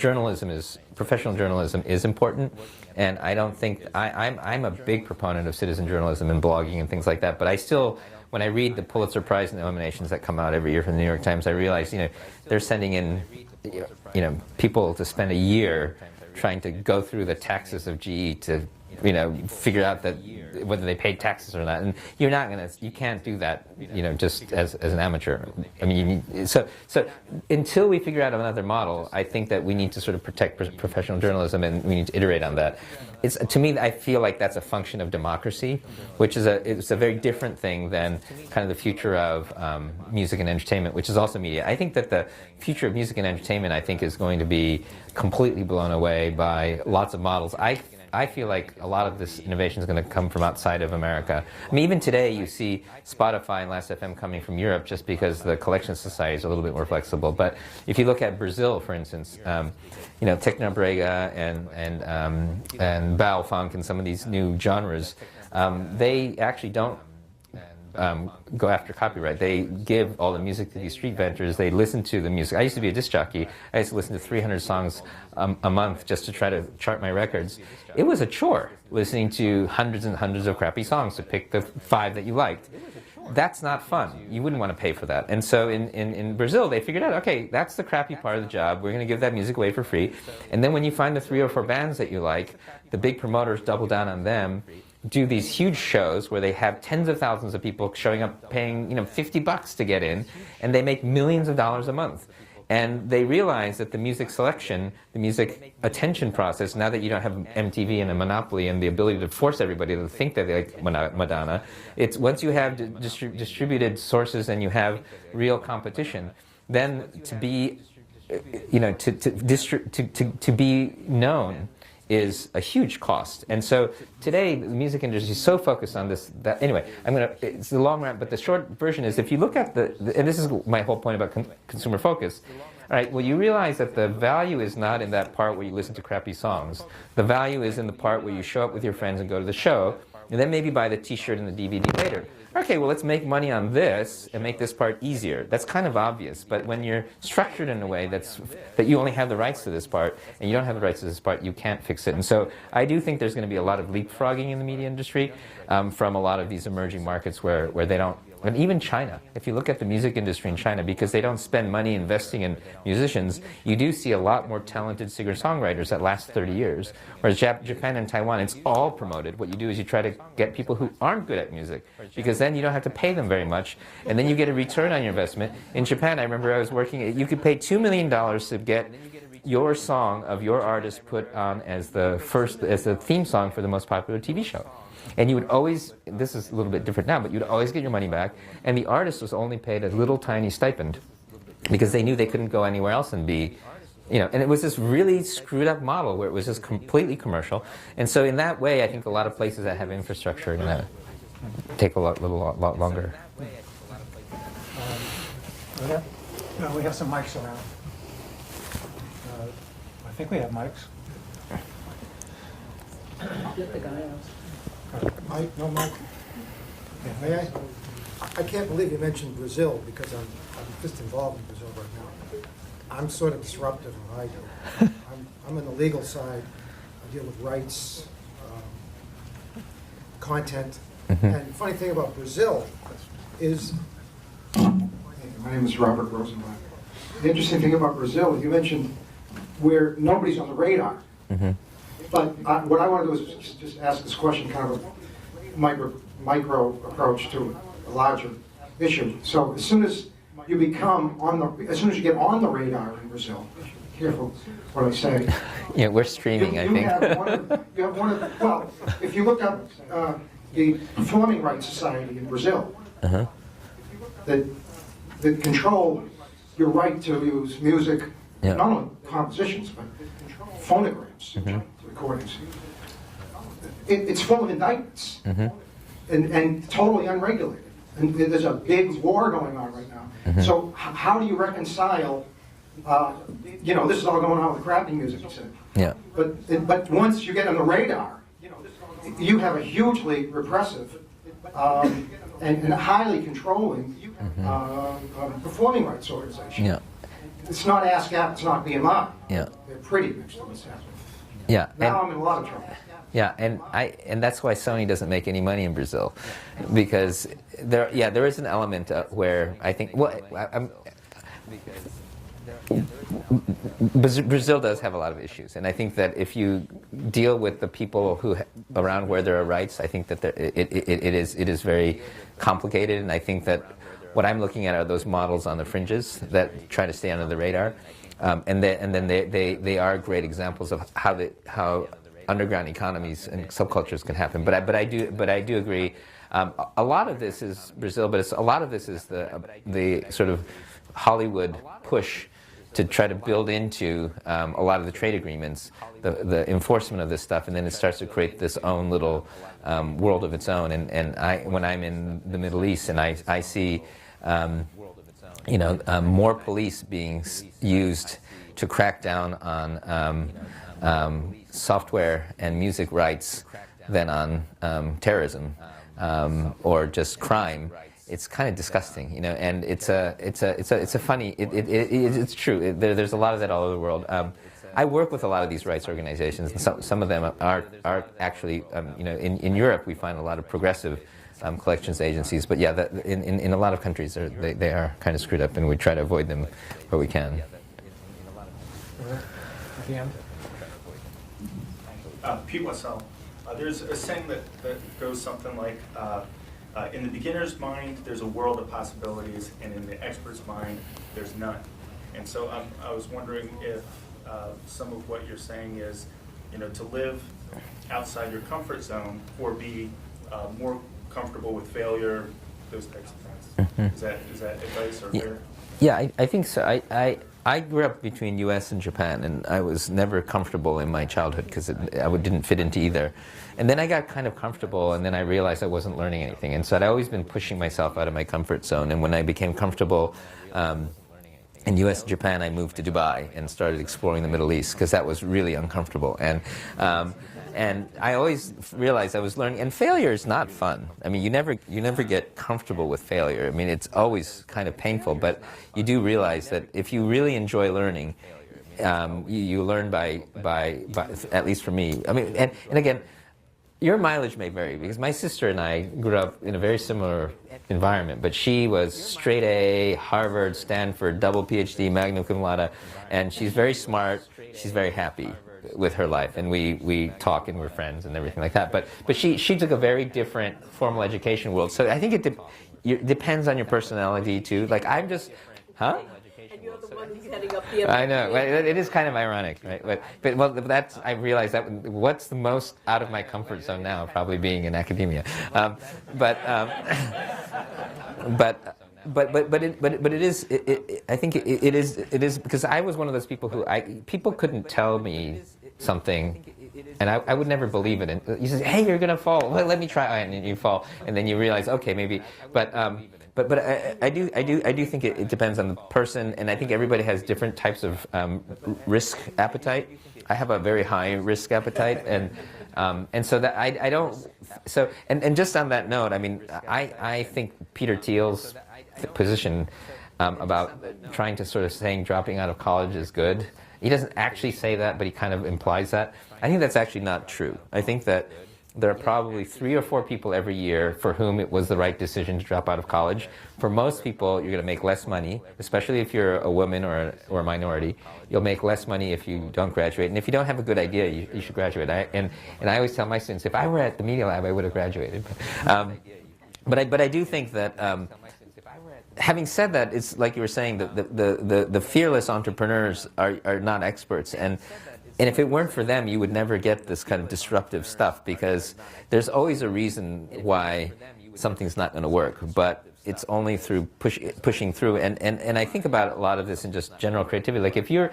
professional journalism is important, and I don't think, I'm a big proponent of citizen journalism and blogging and things like that, but I still, when I read the Pulitzer Prize nominations that come out every year from the New York Times, I realize, they're sending in, people to spend a year trying to go through the taxes of GE to, figure out that whether they paid taxes or not, and you can't do that, just as an amateur. I mean, so until we figure out another model, I think that we need to sort of protect professional journalism, and we need to iterate on that. To me, I feel like that's a function of democracy, which is it's a very different thing than kind of the future of music and entertainment, which is also media. I think that the future of music and entertainment, I think, is going to be completely blown away by lots of models. I feel like a lot of this innovation is going to come from outside of America. I mean, even today you see Spotify and Last.fm coming from Europe just because the collection society is a little bit more flexible. But if you look at Brazil, for instance, Tecnobrega and Bao Funk and some of these new genres, they actually don't go after copyright. They give all the music to these street vendors. They listen to the music. I used to be a disc jockey. I used to listen to 300 songs a month just to try to chart my records. It was a chore listening to hundreds and hundreds of crappy songs to pick the 5 that you liked. That's not fun. You wouldn't want to pay for that. And so in Brazil, they figured out, okay, that's the crappy part of the job. We're going to give that music away for free. And then when you find the 3 or 4 bands that you like, the big promoters double down on them, do these huge shows where they have tens of thousands of people showing up paying $50 to get in, and they make millions of dollars a month. And they realize that the music selection, the music attention process, now that you don't have MTV and a monopoly and the ability to force everybody to think that they like Madonna, it's once you have distributed sources and you have real competition, then to be, to be known is a huge cost. And so today, the music industry is so focused on this, that, anyway, it's the long rant, but the short version is, if you look at and this is my whole point about consumer focus, all right, well, you realize that the value is not in that part where you listen to crappy songs. The value is in the part where you show up with your friends and go to the show, and then maybe buy the t-shirt and the DVD later. Okay, well, let's make money on this and make this part easier. That's kind of obvious, but when you're structured in a way that you only have the rights to this part and you don't have the rights to this part, you can't fix it. And so I do think there's going to be a lot of leapfrogging in the media industry from a lot of these emerging markets where they don't. And even China, if you look at the music industry in China, because they don't spend money investing in musicians, you do see a lot more talented singer-songwriters that last 30 years. Whereas Japan and Taiwan, it's all promoted. What you do is you try to get people who aren't good at music, because then you don't have to pay them very much, and then you get a return on your investment. In Japan, I remember I was working, you could pay $2 million to get your song of your artist put on as the theme song for the most popular TV show. And you would always, this is a little bit different now, but you'd always get your money back, and the artist was only paid a little tiny stipend because they knew they couldn't go anywhere else and be, and it was this really screwed up model where it was just completely commercial. And so in that way, I think a lot of places that have infrastructure are going to take a lot longer. We have some mics around. I think we have mics. Get the guy else. Mike, no mic. Yeah, may I? I can't believe you mentioned Brazil, because I'm just involved in Brazil right now. I'm sort of disruptive in what I do. I'm on the legal side. I deal with rights, content. Mm-hmm. And the funny thing about Brazil is, my name is Robert Rosenblatt. The interesting thing about Brazil, you mentioned where nobody's on the radar. Mm-hmm. But what I want to do is just ask this question, kind of a micro approach to a larger issue. So as soon as you get on the radar in Brazil, careful what I say. Yeah, we're streaming, I think. You have one of well, if you look up the Performing Rights Society in Brazil, uh-huh, that control your right to use music, yeah, not only compositions, but phonograms, mm-hmm, recordings. It's full of indictments, mm-hmm, and totally unregulated. And there's a big war going on right now. Mm-hmm. So how do you reconcile, this is all going on with crappy music, you said. Yeah. But once you get on the radar, you have a hugely repressive and highly controlling, mm-hmm, performing rights organization. Yeah. It's not ASCAP, it's not BMI. Yeah. They're pretty mixed on what's happening. Yeah. Now I'm in a lot of trouble. Yeah, and that's why Sony doesn't make any money in Brazil, because there is an element where I think Brazil does have a lot of issues, and I think that if you deal with the people around where there are rights, I think that it is very complicated, and I think that what I'm looking at are those models on the fringes that try to stay under the radar, and then they are great examples of how underground economies and subcultures can happen. But I do agree. A lot of this is Brazil, but a lot of this is the sort of Hollywood push to try to build into a lot of the trade agreements, the enforcement of this stuff, and then it starts to create this own little world of its own. And when I'm in the Middle East and I see more police being used to crack down on software and music rights than on terrorism, or just crime, it's kind of disgusting, you know. And it's a funny. It's true. There's a lot of that all over the world. I work with a lot of these rights organizations, and some of them are actually, you know, in Europe we find a lot of progressive collections agencies, but yeah, in a lot of countries they are kind of screwed up, and we try to avoid them where we can. At the end. Pete Wassell, there's a saying that goes something like, in the beginner's mind, there's a world of possibilities, and in the expert's mind, there's none. And so I was wondering if some of what you're saying is, you know, to live outside your comfort zone or be more comfortable with failure, those types of things. Mm-hmm. Is that advice or fair? Yeah, I think so. I grew up between U.S. and Japan, and I was never comfortable in my childhood because I didn't fit into either. And then I got kind of comfortable, and then I realized I wasn't learning anything. And so I'd always been pushing myself out of my comfort zone. And when I became comfortable in U.S. and Japan, I moved to Dubai and started exploring the Middle East because that was really uncomfortable. And I always realized I was learning, and failure is not fun. I mean, you never get comfortable with failure. I mean, it's always kind of painful, but you do realize that if you really enjoy learning, you learn by at least for me. I mean, and again, your mileage may vary because my sister and I grew up in a very similar environment, but she was straight A, Harvard, Stanford, double PhD, magna cum laude, and she's very smart. She's very happy with her life, and we talk and we're friends and everything like that. But she took a very different formal education world. So I think it depends on your personality too. Like I'm just, huh? And you're the one who's heading up the. I know. It is kind of ironic, right? But well, that's I realized that what's the most out of my comfort zone now, probably being in academia. But it is. I think it is because I was one of those people who people couldn't tell me something, and I would never believe it. And you say, "Hey, you're gonna fall. Well, let me try," and then you fall, and then you realize, okay, maybe. But I do think it depends on the person, and I think everybody has different types of risk appetite. I have a very high risk appetite, and so that I don't. So and just on that note, I mean, I think Peter Thiel's position about trying to sort of saying dropping out of college is good. He doesn't actually say that, but he kind of implies that. I think that's actually not true. I think that there are probably 3 or 4 people every year for whom it was the right decision to drop out of college. For most people, you're going to make less money, especially if you're a woman or a minority. You'll make less money if you don't graduate. And if you don't have a good idea, you should graduate. And I always tell my students, if I were at the Media Lab, I would have graduated. But I do think that having said that, it's like you were saying, the fearless entrepreneurs are not experts. And if it weren't for them, you would never get this kind of disruptive stuff, because there's always a reason why something's not going to work. But it's only through pushing through. And I think about a lot of this in just general creativity. Like if you're,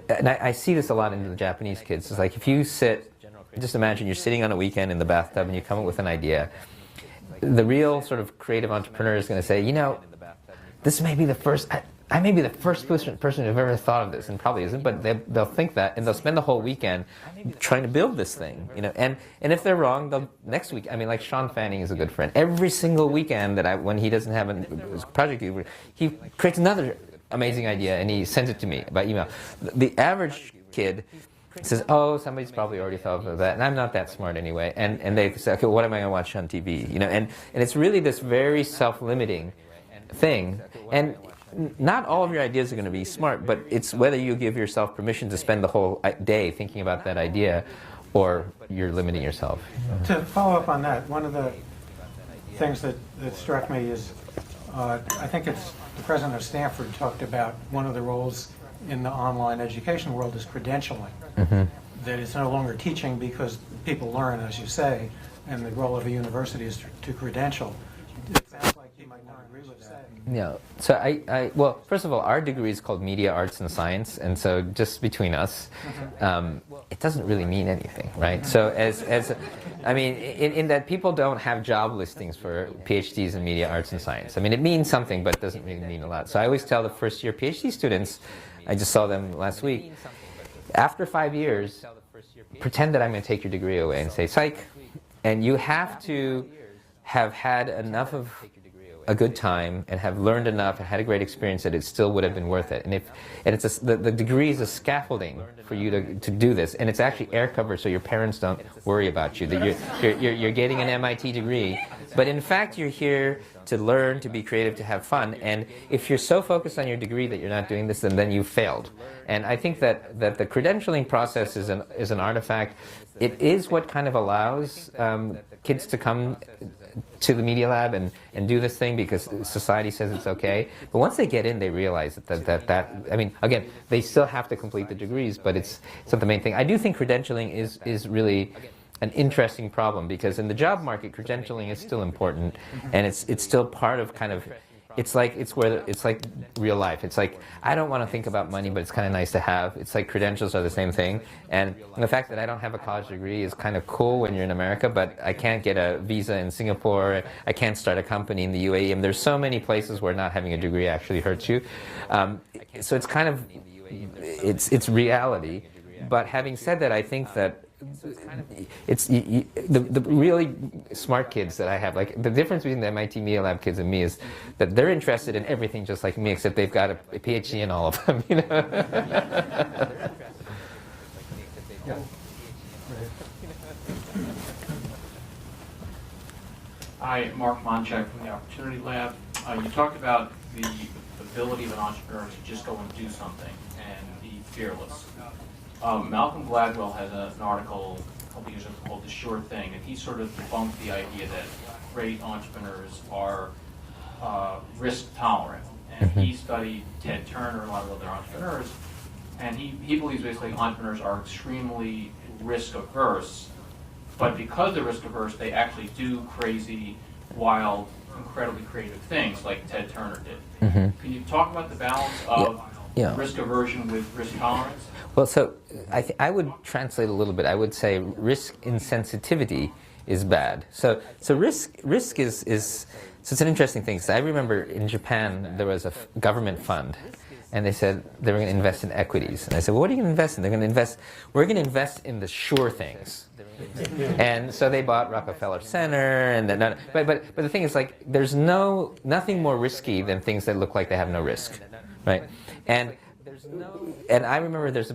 and I see this a lot in the Japanese kids, it's like if you sit, just imagine you're sitting on a weekend in the bathtub and you come up with an idea. The real sort of creative entrepreneur is going to say, you know, this may be the first, I may be the first person who've ever thought of this, and probably isn't, but they'll think that, and they'll spend the whole weekend trying to build this thing, you know. And if they're wrong, next week, I mean, like Sean Fanning is a good friend. Every single weekend when he doesn't have a project, he creates another amazing idea, and he sends it to me by email. The average kid says, oh, somebody's probably already thought of that, and I'm not that smart anyway. And they say, okay, what am I going to watch on TV? You know, and it's really this very self-limiting thing. And not all of your ideas are going to be smart, but it's whether you give yourself permission to spend the whole day thinking about that idea, or you're limiting yourself. To follow up on that, one of the things that struck me is, I think it's the president of Stanford talked about one of the roles in the online education world is credentialing. Mm-hmm. That it's no longer teaching because people learn, as you say, and the role of a university is to credential. It sounds like you might not agree with that. Yeah. So well, first of all, our degree is called Media, Arts, and Science, and so just between us, it doesn't really mean anything, right? So I mean, in that people don't have job listings for PhDs in Media, Arts, and Science. I mean, it means something, but it doesn't really mean a lot. So I always tell the first-year PhD students, I just saw them last week, after 5 years, pretend that I'm going to take your degree away and say, psych, and you have to have had enough of a good time and have learned enough and had a great experience that it still would have been worth it. And the degree is a scaffolding for you to do this, and it's actually air cover so your parents don't worry about you, that you're getting an MIT degree, but in fact you're here to learn, to be creative, to have fun. And if you're so focused on your degree that you're not doing this, then you've failed. And I think that the credentialing process is an artifact. It is what kind of allows kids to come to the Media Lab and do this thing because society says it's okay. But once they get in, they realize that I mean, again, they still have to complete the degrees, but it's not the main thing. I do think credentialing is really an interesting problem because in the job market, credentialing is still important, and it's still part of kind of. It's like real life. It's like, I don't want to think about money, but it's kind of nice to have. It's like credentials are the same thing. And the fact that I don't have a college degree is kind of cool when you're in America, but I can't get a visa in Singapore. I can't start a company in the UAE. And there's so many places where not having a degree actually hurts you. So it's kind of, it's reality. But having said that, I think that it's the really smart kids that I have, like the difference between the MIT Media Lab kids and me is that they're interested in everything just like me, except they've got a PhD in all of them, you know. Hi, Mark Monchek from the Opportunity Lab. You talked about the ability of an entrepreneur to just go and do something and be fearless. Malcolm Gladwell has an article a couple years ago called The Sure Thing, and he sort of debunked the idea that great entrepreneurs are risk tolerant. And he studied Ted Turner and a lot of other entrepreneurs, and he believes basically entrepreneurs are extremely risk averse, but because they're risk averse, they actually do crazy, wild, incredibly creative things like Ted Turner did. Can you talk about the balance of risk aversion with risk tolerance? Well, so I would translate a little bit. I would say risk insensitivity is bad. So risk is so it's an interesting thing. So I remember in Japan there was a government fund, and they said they were going to invest in equities. And I said, well, what are you going to invest in? We're going to invest in the sure things. And so they bought Rockefeller Center, and then, but the thing is, like, there's nothing more risky than things that look like they have no risk, right? And I remember there's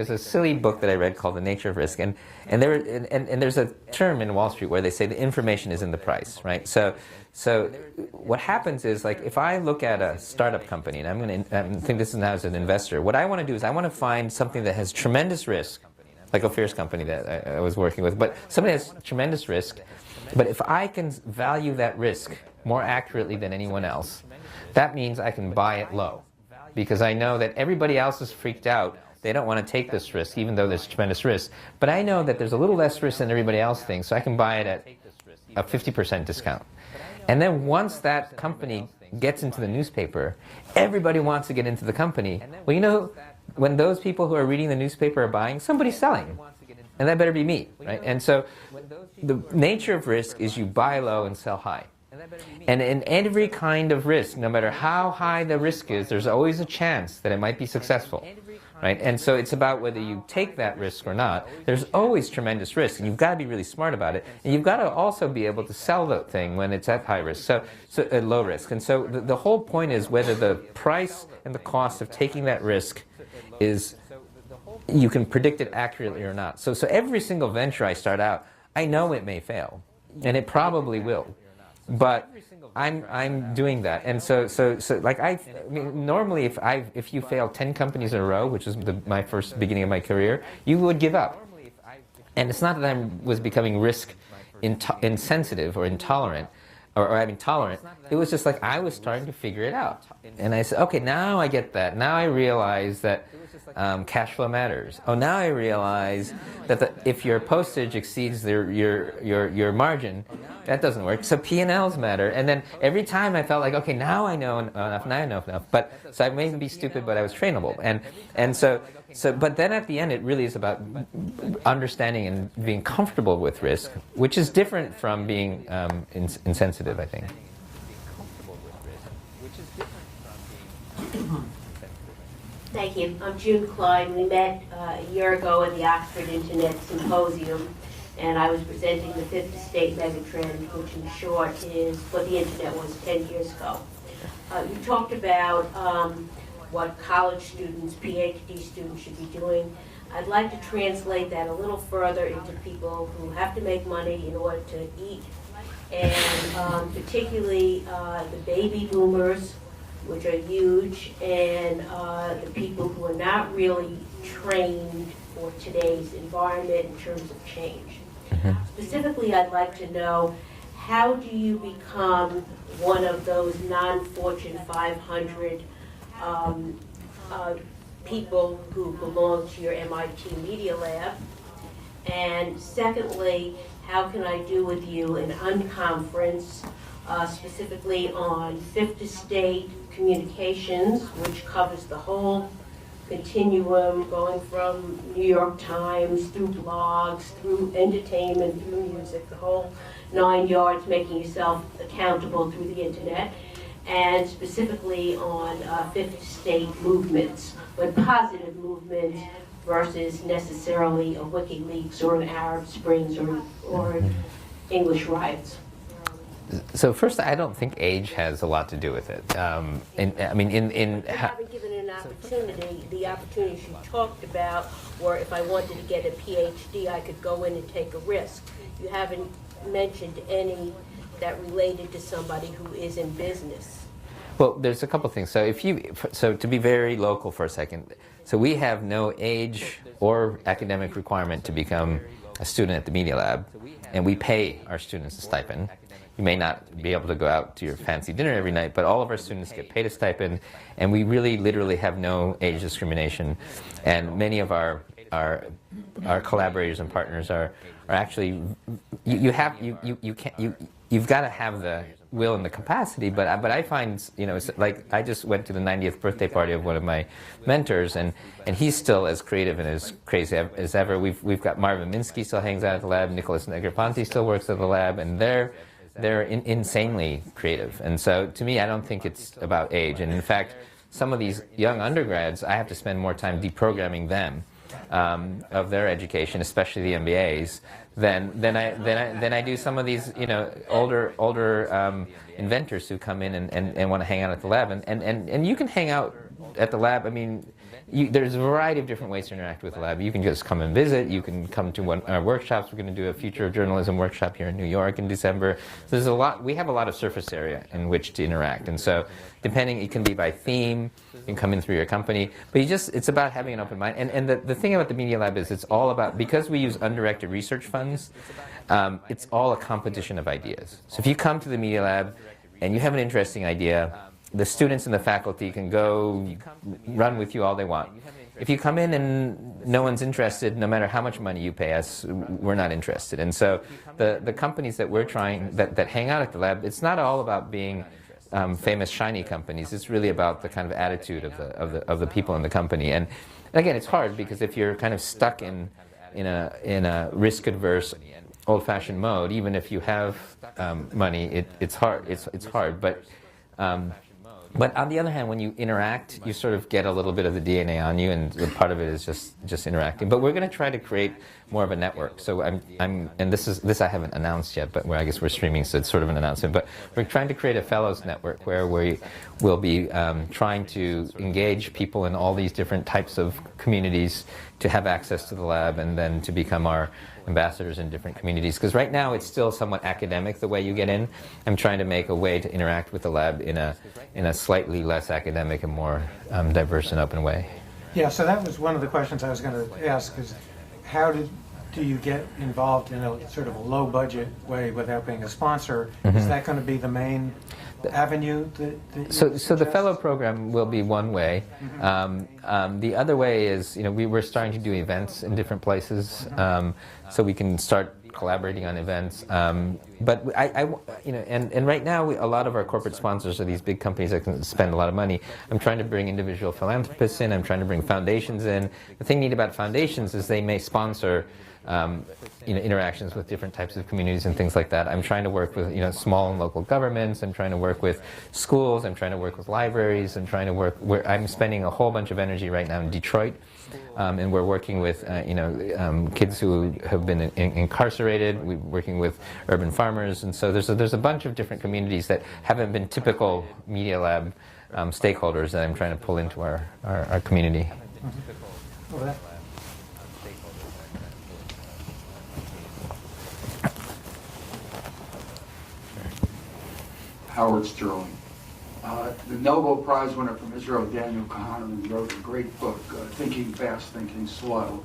a silly book that I read called The Nature of Risk, and there's a term in Wall Street where they say the information is in the price, right? So what happens is, like, if I look at a startup company, and I'm going to think this is now as an investor, what I want to do is I want to find something that has tremendous risk, like Ophir's company that I was working with, but somebody has tremendous risk, but if I can value that risk more accurately than anyone else, that means I can buy it low. Because I know that everybody else is freaked out. They don't want to take this risk, even though there's tremendous risk. But I know that there's a little less risk than everybody else thinks, so I can buy it at a 50% discount. And then once that company gets into the newspaper, everybody wants to get into the company. Well, you know, when those people who are reading the newspaper are buying, somebody's selling. And that better be me, right? And so the nature of risk is you buy low and sell high. And in every kind of risk, no matter how high the risk is, there's always a chance that it might be successful, right? And so it's about whether you take that risk or not. There's always tremendous risk, and you've got to be really smart about it. And you've got to also be able to sell the thing when it's at high risk, so at low risk. And so the whole point is whether the price and the cost of taking that risk is, you can predict it accurately or not. So every single venture I start out, I know it may fail, and it probably will. But I'm doing that, and so like I mean, normally if you fail 10 companies in a row, which is my first beginning of my career, you would give up. And it's not that I was becoming risk insensitive or intolerant, or I mean tolerant. It was just like I was starting to figure it out, and I said, okay, now I get that. Now I realize that cash flow matters. Oh, now I realize that if your postage exceeds your margin, that doesn't work. So P&Ls matter. And then every time I felt like, okay, now I know enough. Now I know enough. But so I may be stupid, but I was trainable. And so but then at the end, it really is about understanding and being comfortable with risk, which is different from being insensitive, I think. Thank you. I'm June Klein. We met a year ago at the Oxford Internet Symposium. and I was presenting the fifth estate megatrend, which in short is what the internet was 10 years ago. You talked about what college students, PhD students should be doing. I'd like to translate that a little further into people who have to make money in order to eat, and particularly the baby boomers, which are huge, and the people who are not really trained for today's environment in terms of change. Specifically, I'd like to know, how do you become one of those non-Fortune 500 people who belong to your MIT Media Lab? And secondly, how can I do with you an unconference specifically on Fifth Estate communications, which covers the whole continuum, going from New York Times, through blogs, through entertainment, through music, the whole 9 yards, making yourself accountable through the internet, and specifically on Fifth Estate movements, but positive movements versus necessarily a WikiLeaks or an Arab Springs or English riots. So first, I don't think age has a lot to do with it. You haven't given an opportunity, the opportunities you talked about, or if I wanted to get a PhD, I could go in and take a risk. You haven't mentioned any that related to somebody who is in business. Well, there's a couple things. So to be very local for a second, so we have no age or academic requirement to become a student at the Media Lab, and we pay our students a stipend. You may not be able to go out to your fancy dinner every night, but all of our students get paid a stipend, and we really literally have no age discrimination. And many of our collaborators and partners are actually, you've got to have the will and the capacity, but I find, it's like, I just went to the 90th birthday party of one of my mentors, and he's still as creative and as crazy as ever. We've got Marvin Minsky still hangs out at the lab, Nicholas Negroponte still works at the lab, and they're insanely creative. And so to me, I don't think it's about age. And in fact, some of these young undergrads, I have to spend more time deprogramming them of their education, especially the MBAs, than I do some of these older inventors who come in and want to hang out at the lab. And you can hang out at the lab. I mean, there's a variety of different ways to interact with the lab. You can just come and visit. You can come to one of our workshops. We're going to do a Future of Journalism workshop here in New York in December. So there's a lot. We have a lot of surface area in which to interact. And so, depending, it can be by theme. You can come in through your company. But it's about having an open mind. And the thing about the Media Lab is it's all about, because we use undirected research funds, it's all a competition of ideas. So if you come to the Media Lab and you have an interesting idea, the students and the faculty can go run with you all they want. If you come in and no one's interested, no matter how much money you pay us, we're not interested. And so the companies that we're trying, that hang out at the lab, it's not all about being famous, shiny companies. It's really about the kind of attitude of the people in the company. And again, it's hard, because if you're kind of stuck in a risk-adverse, old-fashioned mode, even if you have money, it's hard. It's hard. But on the other hand, when you interact, you sort of get a little bit of the DNA on you, and part of it is just interacting. But we're going to try to create more of a network. So and this I haven't announced yet, but I guess we're streaming, so it's sort of an announcement. But we're trying to create a fellows network where we will be trying to engage people in all these different types of communities to have access to the lab, and then to become our ambassadors in different communities. Because right now it's still somewhat academic the way you get in. I'm trying to make a way to interact with the lab in a slightly less academic and more diverse and open way. Yeah, so that was one of the questions I was going to ask, is how do you get involved in a sort of a low budget way without being a sponsor? Mm-hmm. Is that going to be the main avenue that so the fellow program will be one way. Mm-hmm. The other way is, we're starting to do events in different places, so we can start collaborating on events. but and right now a lot of our corporate sponsors are these big companies that can spend a lot of money. I'm trying to bring individual philanthropists in. I'm trying to bring foundations in. The thing neat about foundations is they may sponsor interactions with different types of communities and things like that. I'm trying to work with small and local governments. I'm trying to work with schools. I'm trying to work with libraries. I'm spending a whole bunch of energy right now in Detroit, and we're working with kids who have been incarcerated. We're working with urban farmers, and so there's a bunch of different communities that haven't been typical Media Lab stakeholders that I'm trying to pull into our community. Over there. Howard Sterling. The Nobel Prize winner from Israel, Daniel Kahneman, wrote a great book, Thinking Fast, Thinking Slow,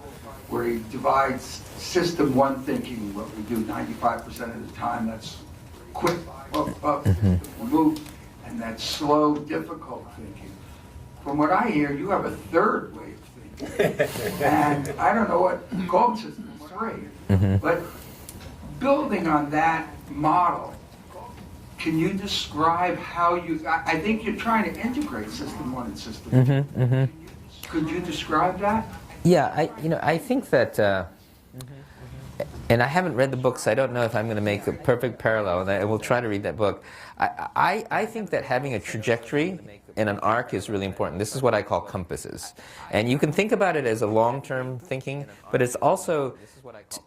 where he divides system one thinking, what we do 95% of the time, that's quick, up, move, and that's slow, difficult thinking. From what I hear, you have a third way of thinking. And I don't know what called system three, but building on that model, can you describe how I think you're trying to integrate system one and system two. Could you describe that? Yeah, I think that, and I haven't read the book, so I don't know if I'm going to make a perfect parallel, and I will try to read that book. I think that having a trajectory and an arc is really important. This is what I call compasses. And you can think about it as a long-term thinking, but it's also,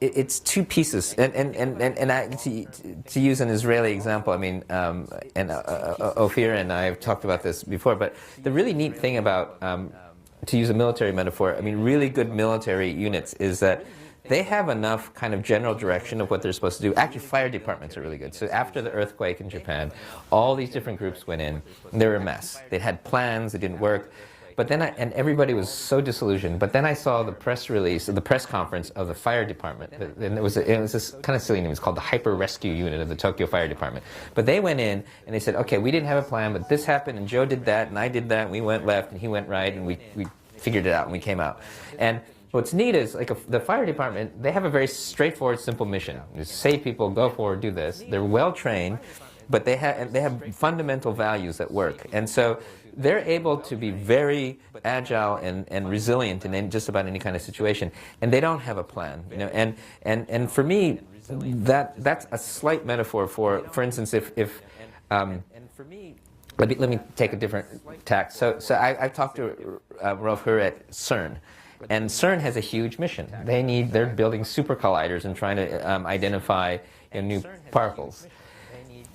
it's two pieces. And to use an Israeli example, I mean, Ophir and I have talked about this before, but the really neat thing about, to use a military metaphor, I mean, really good military units is that they have enough kind of general direction of what they're supposed to do. Actually, fire departments are really good. So after the earthquake in Japan, all these different groups went in, and they were a mess. They'd had plans, they didn't work. But then and everybody was so disillusioned. But then I saw the press release, the press conference of the fire department. And it was this kind of silly name. It's called the Hyper Rescue Unit of the Tokyo Fire Department. But they went in and they said, okay, we didn't have a plan, but this happened, and Joe did that, and I did that, and we went left, and he went right, and we figured it out, and we came out. And what's neat is, the fire department, they have a very straightforward, simple mission. Just save people, go forward, do this. They're well trained, but they have fundamental values that work. And so they're able to be very agile and resilient in just about any kind of situation. And they don't have a plan. And for me, that's a slight metaphor for instance, if let me take a different tack. So I've talked to Rolf Hur at CERN. And CERN has a huge mission. They're building super colliders and trying to identify new particles.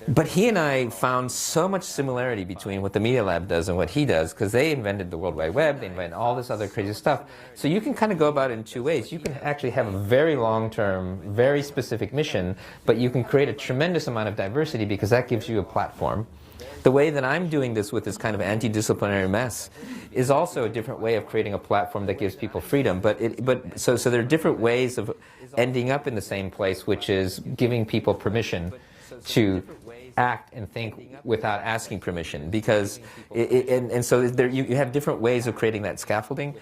But he and I found so much similarity between what the Media Lab does and what he does, because they invented the World Wide Web, they invented all this other crazy stuff. So you can kind of go about it in two ways. You can actually have a very long-term, very specific mission, but you can create a tremendous amount of diversity because that gives you a platform. The way that I'm doing this with this kind of anti-disciplinary mess is also a different way of creating a platform that gives people freedom. So there are different ways of ending up in the same place, which is giving people permission to act and think without asking permission. Because so you have different ways of creating that scaffolding.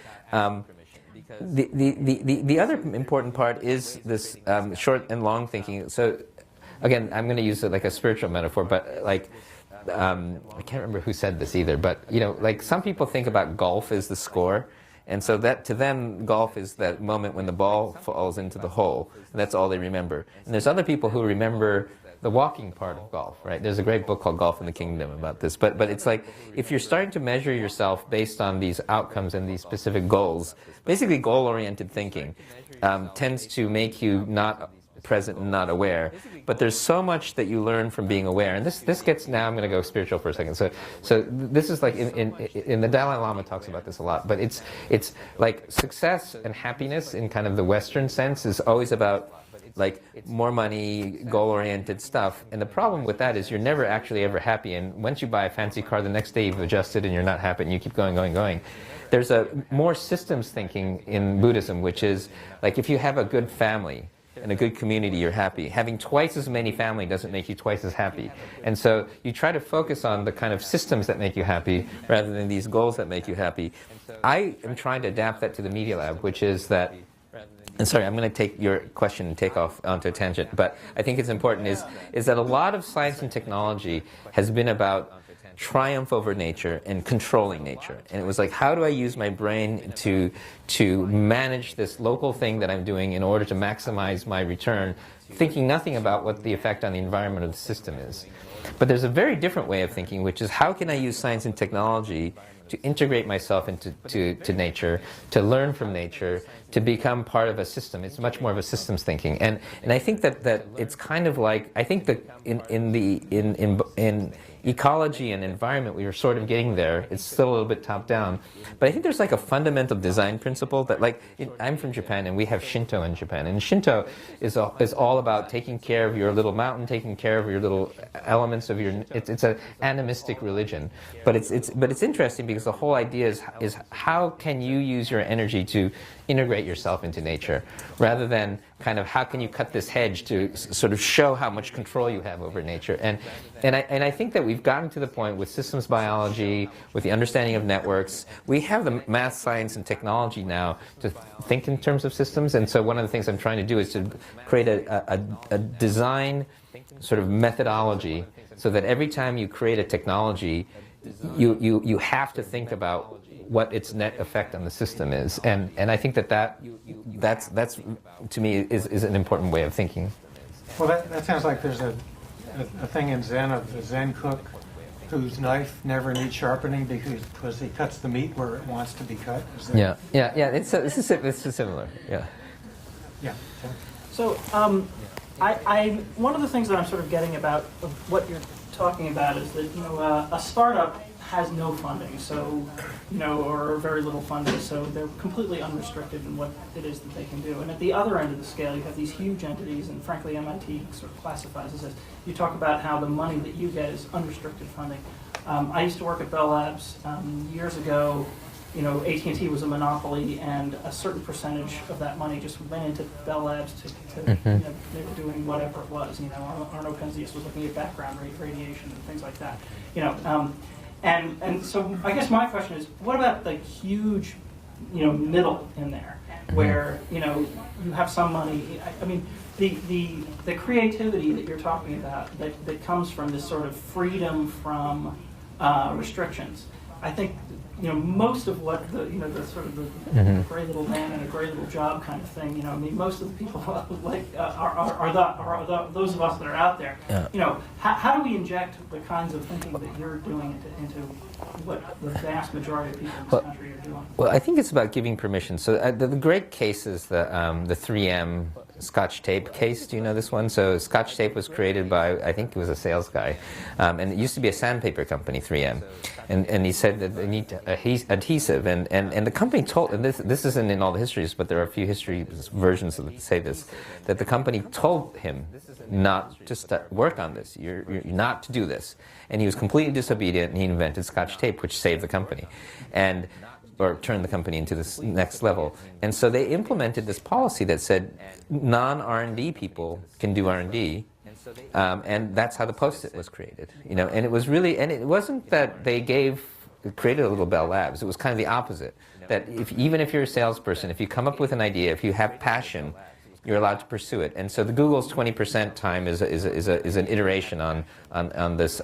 The other important part is this short and long thinking. So again, I'm going to use it like a spiritual metaphor, but like. I can't remember who said this either, but like some people think about golf as the score, and so that to them golf is that moment when the ball falls into the hole, and that's all they remember. And there's other people who remember the walking part of golf, right? There's a great book called Golf in the Kingdom about this, but it's like if you're starting to measure yourself based on these outcomes and these specific goals, basically goal-oriented thinking tends to make you not present and not aware, but there's so much that you learn from being aware, and this gets, now I'm going to go spiritual for a second. So this is like in the Dalai Lama talks about this a lot, but it's like success and happiness in kind of the Western sense is always about like more money, goal-oriented stuff, and the problem with that is you're never actually ever happy, and once you buy a fancy car, the next day you've adjusted and you're not happy, and you keep going. There's a more systems thinking in Buddhism, which is like if you have a good family and a good community, you're happy. Having twice as many family doesn't make you twice as happy. And so you try to focus on the kind of systems that make you happy rather than these goals that make you happy. I am trying to adapt that to the Media Lab, which is that and sorry, I'm going to take your question and take off onto a tangent, but I think it's important is that a lot of science and technology has been about triumph over nature and controlling nature. And it was like, how do I use my brain to manage this local thing that I'm doing in order to maximize my return, thinking nothing about what the effect on the environment of the system is. But there's a very different way of thinking, which is how can I use science and technology to integrate myself into to nature, to learn from nature, to become part of a system. It's much more of a systems thinking. And I think that it's kind of like, I think that in ecology and environment, we are sort of getting there. It's still a little bit top down. But I think there's like a fundamental design principle that, like, I'm from Japan and we have Shinto in Japan. And Shinto is all about taking care of your little mountain, taking care of your little elements of your, it's an animistic religion. But it's interesting because the whole idea is how can you use your energy to integrate yourself into nature, rather than kind of how can you cut this hedge to sort of show how much control you have over nature. And I think that we've gotten to the point with systems biology, with the understanding of networks, we have the math, science, and technology now to think in terms of systems. And so one of the things I'm trying to do is to create a design sort of methodology so that every time you create a technology, you have to think about what its net effect on the system is, and I think that's to me is an important way of thinking. Well, that sounds like there's a thing in Zen of the Zen cook whose knife never needs sharpening because he cuts the meat where it wants to be cut. Is that Yeah. It's similar. Yeah. Yeah. So, I one of the things that I'm sort of getting about what you're talking about is that a startup has no funding, so or very little funding, so they're completely unrestricted in what it is that they can do. And at the other end of the scale, you have these huge entities, and frankly, MIT sort of classifies as this. You talk about how the money that you get is unrestricted funding. I used to work at Bell Labs years ago. AT&T was a monopoly, and a certain percentage of that money just went into Bell Labs to they were doing whatever it was. Arno Penzias was looking at background radiation and things like that. And so I guess my question is, what about the huge, middle in there, where you have some money? I mean, the creativity that you're talking about that comes from this sort of freedom from restrictions. I think most of what the sort of the gray little man and a gray little job kind of thing. Most of the people like are those of us that are out there. Yeah. How do we inject the kinds of thinking that you're doing into what the vast majority of people in this country are doing? Well, I think it's about giving permission. So the great case is the 3M Scotch tape case. Do you know this one? So Scotch tape was created by, I think it was a sales guy, and it used to be a sandpaper company, 3M, and he said that they need adhesive, and the company told, and this isn't in all the histories, but there are a few history versions that say this, that the company told him not to work on this, you're not to do this, and he was completely disobedient, and he invented Scotch tape, which saved the company, or turned the company into this next level. And so they implemented this policy that said non-R&D people can do R&D, and that's how the Post-it was created. And it was really, and it wasn't that they created a little Bell Labs. It was kind of the opposite. That even if you're a salesperson, if you come up with an idea, if you have passion, you're allowed to pursue it. And so the Google's 20% time is an iteration on this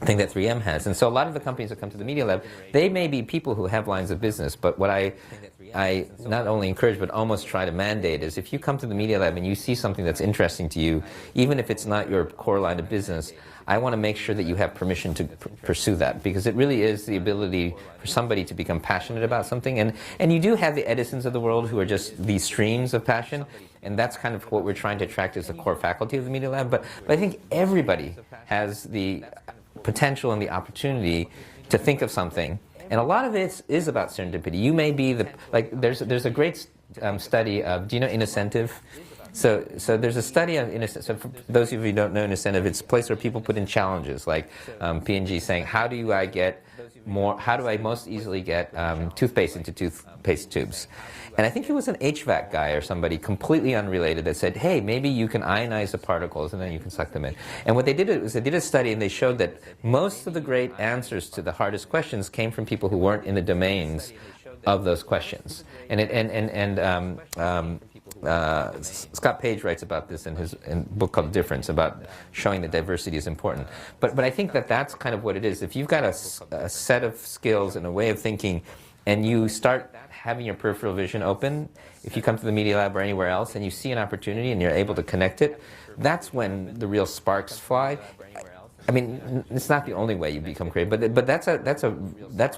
thing that 3M has. And so a lot of the companies that come to the Media Lab, they may be people who have lines of business, but what I not only encourage but almost try to mandate is if you come to the Media Lab and you see something that's interesting to you, even if it's not your core line of business, I want to make sure that you have permission to pursue that, because it really is the ability for somebody to become passionate about something. And you do have the Edisons of the world who are just these streams of passion, and that's kind of what we're trying to attract as the core faculty of the Media Lab. But I think everybody has the potential and the opportunity to think of something, and a lot of it is about serendipity. You may be there's a great study of, do you know Innocentive? So there's a study of Innocentive. So for those of you who don't know Innocentive, it's a place where people put in challenges, like P&G saying, how do I most easily get toothpaste into toothpaste tubes? And I think it was an HVAC guy or somebody completely unrelated that said, hey, maybe you can ionize the particles and then you can suck them in. And what they did was they did a study, and they showed that most of the great answers to the hardest questions came from people who weren't in the domains of those questions. Scott Page writes about this in his book called Difference, about showing that diversity is important. But I think that that's kind of what it is. If you've got a set of skills and a way of thinking, and you start having your peripheral vision open, if you come to the Media Lab or anywhere else and you see an opportunity and you're able to connect it, that's when the real sparks fly. I mean, it's not the only way you become creative, but that's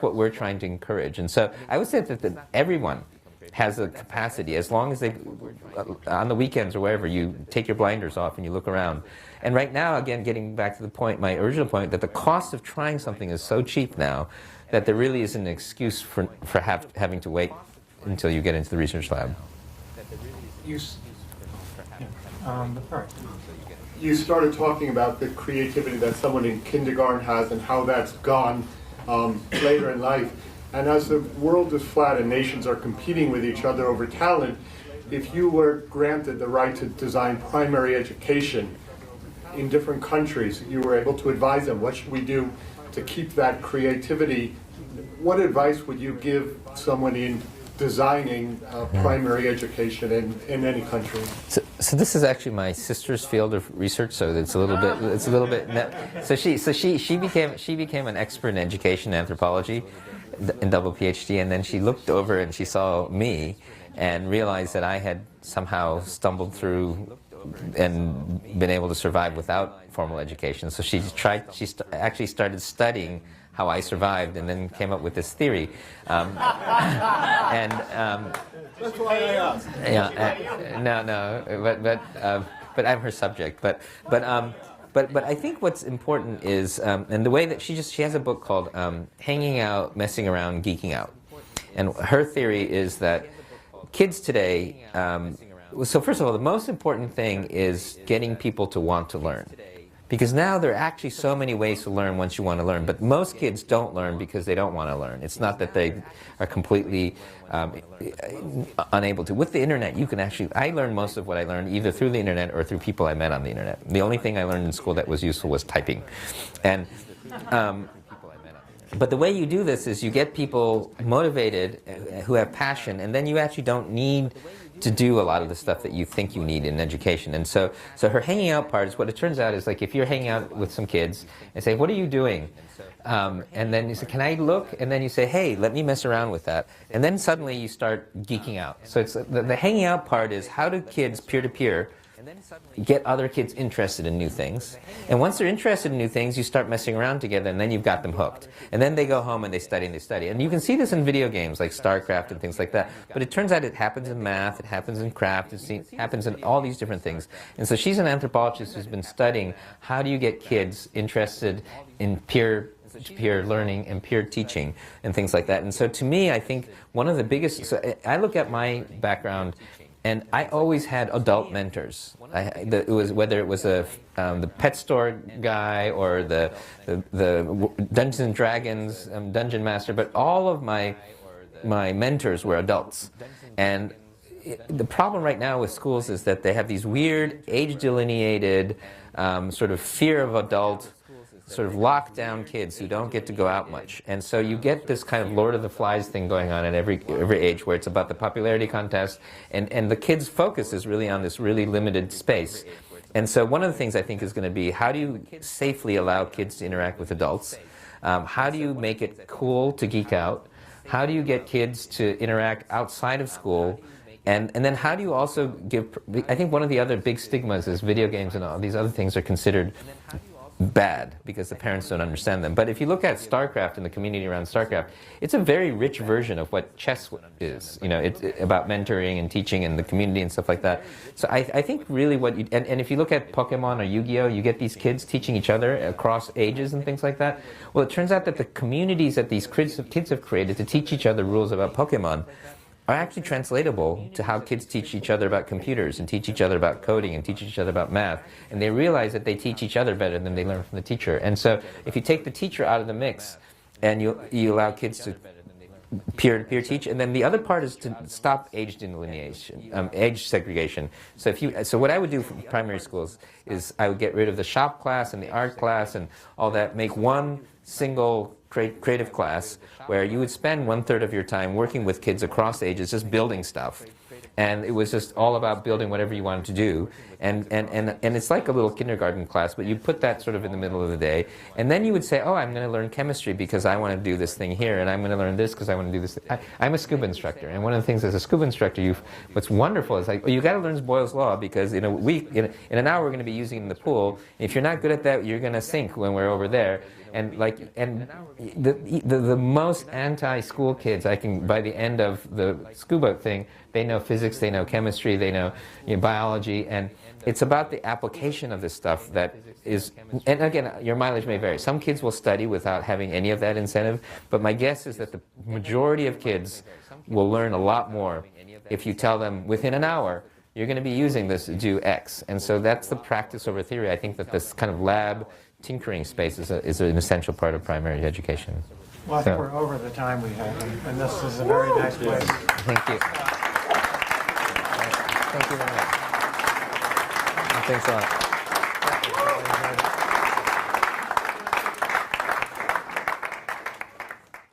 what we're trying to encourage. And so I would say that everyone has a capacity, as long as they, on the weekends or wherever, you take your blinders off and you look around. And right now, again, getting back to the point, my original point, that the cost of trying something is so cheap now that there really isn't an excuse for having to wait until you get into the research lab. All right. You started talking about the creativity that someone in kindergarten has and how that's gone later in life. And as the world is flat and nations are competing with each other over talent, if you were granted the right to design primary education in different countries, you were able to advise them, what should we do to keep that creativity? What advice would you give someone in designing primary education in any country? So this is actually my sister's field of research. So it's a little bit. So she became an expert in education anthropology, in double PhD, and then she looked over and she saw me and realized that I had somehow stumbled through and been able to survive without formal education. So she actually started studying how I survived, and then came up with this theory. That's why I asked. But I'm her subject. But I think what's important is, and the way that she has a book called Hanging Out, Messing Around, Geeking Out. And her theory is that kids today, so first of all, the most important thing is getting people to want to learn. Because now there are actually so many ways to learn once you want to learn, but most kids don't learn because they don't want to learn. It's not that they are completely unable to. With the internet, I learned most of what I learned either through the internet or through people I met on the internet. The only thing I learned in school that was useful was typing. And but the way you do this is you get people motivated who have passion, and then you actually don't need to do a lot of the stuff that you think you need in education. And so her hanging out part is, what it turns out is, like, if you're hanging out with some kids and say, what are you doing? And then you say, can I look? And then you say, hey, let me mess around with that. And then suddenly you start geeking out. So it's the hanging out part is, how do kids peer-to-peer get other kids interested in new things? And once they're interested in new things, you start messing around together, and then you've got them hooked. And then they go home and they study and they study. And you can see this in video games like StarCraft and things like that. But it turns out it happens in math, it happens in craft, it happens in all these different things. And so she's an anthropologist who's been studying how do you get kids interested in peer learning and peer teaching and things like that. And so to me, I think one of the biggest, so I look at my background, and I always had adult mentors. Whether it was the pet store guy or the Dungeons and Dragons dungeon master, but all of my mentors were adults. And the problem right now with schools is that they have these weird age-delineated sort of fear of adult, sort of lockdown kids who don't get to go out much. And so you get this kind of Lord of the Flies thing going on at every age, where it's about the popularity contest, and the kids' focus is really on this really limited space. And so one of the things I think is going to be, how do you safely allow kids to interact with adults? How do you make it cool to geek out? How do you get kids to interact outside of school? And then how do you also give, I think one of the other big stigmas is video games and all these other things are considered bad because the parents don't understand them. But if you look at StarCraft and the community around StarCraft, it's a very rich version of what chess is. You know, it's about mentoring and teaching and the community and stuff like that. So I think really what you, and if you look at Pokemon or Yu-Gi-Oh, you get these kids teaching each other across ages and things like that. Well, it turns out that the communities that these kids have created to teach each other rules about Pokemon are actually translatable to how kids teach each other about computers and teach each other about coding and teach each other about math. And they realize that they teach each other better than they learn from the teacher. And so if you take the teacher out of the mix and you allow kids to peer-to-peer teach, and then the other part is to stop age delineation, age segregation. So what I would do for primary schools is I would get rid of the shop class and the art class and all that, make one single creative class where you would spend 1/3 of your time working with kids across ages just building stuff. And it was just all about building whatever you wanted to do. And it's like a little kindergarten class, but you put that sort of in the middle of the day. And then you would say, oh, I'm going to learn chemistry because I want to do this thing here, and I'm going to learn this because I want to do this. I'm a scuba instructor, and one of the things as a scuba instructor, what's wonderful is like, well, you got to learn Boyle's Law because in a week, in an hour, we're going to be using it in the pool. If you're not good at that, you're going to sink when we're over there. And the most anti-school kids, by the end of the scuba thing, they know physics, they know chemistry, they know, biology, and it's about the application of this stuff that is, and again, your mileage may vary. Some kids will study without having any of that incentive, but my guess is that the majority of kids will learn a lot more if you tell them within an hour, you're going to be using this to do X. And so that's the practice over theory. I think that this kind of lab tinkering space is an essential part of primary education. Well, I think we're over the time we have, and this is a very nice place. Thank you. Thank you very much. Thanks a lot.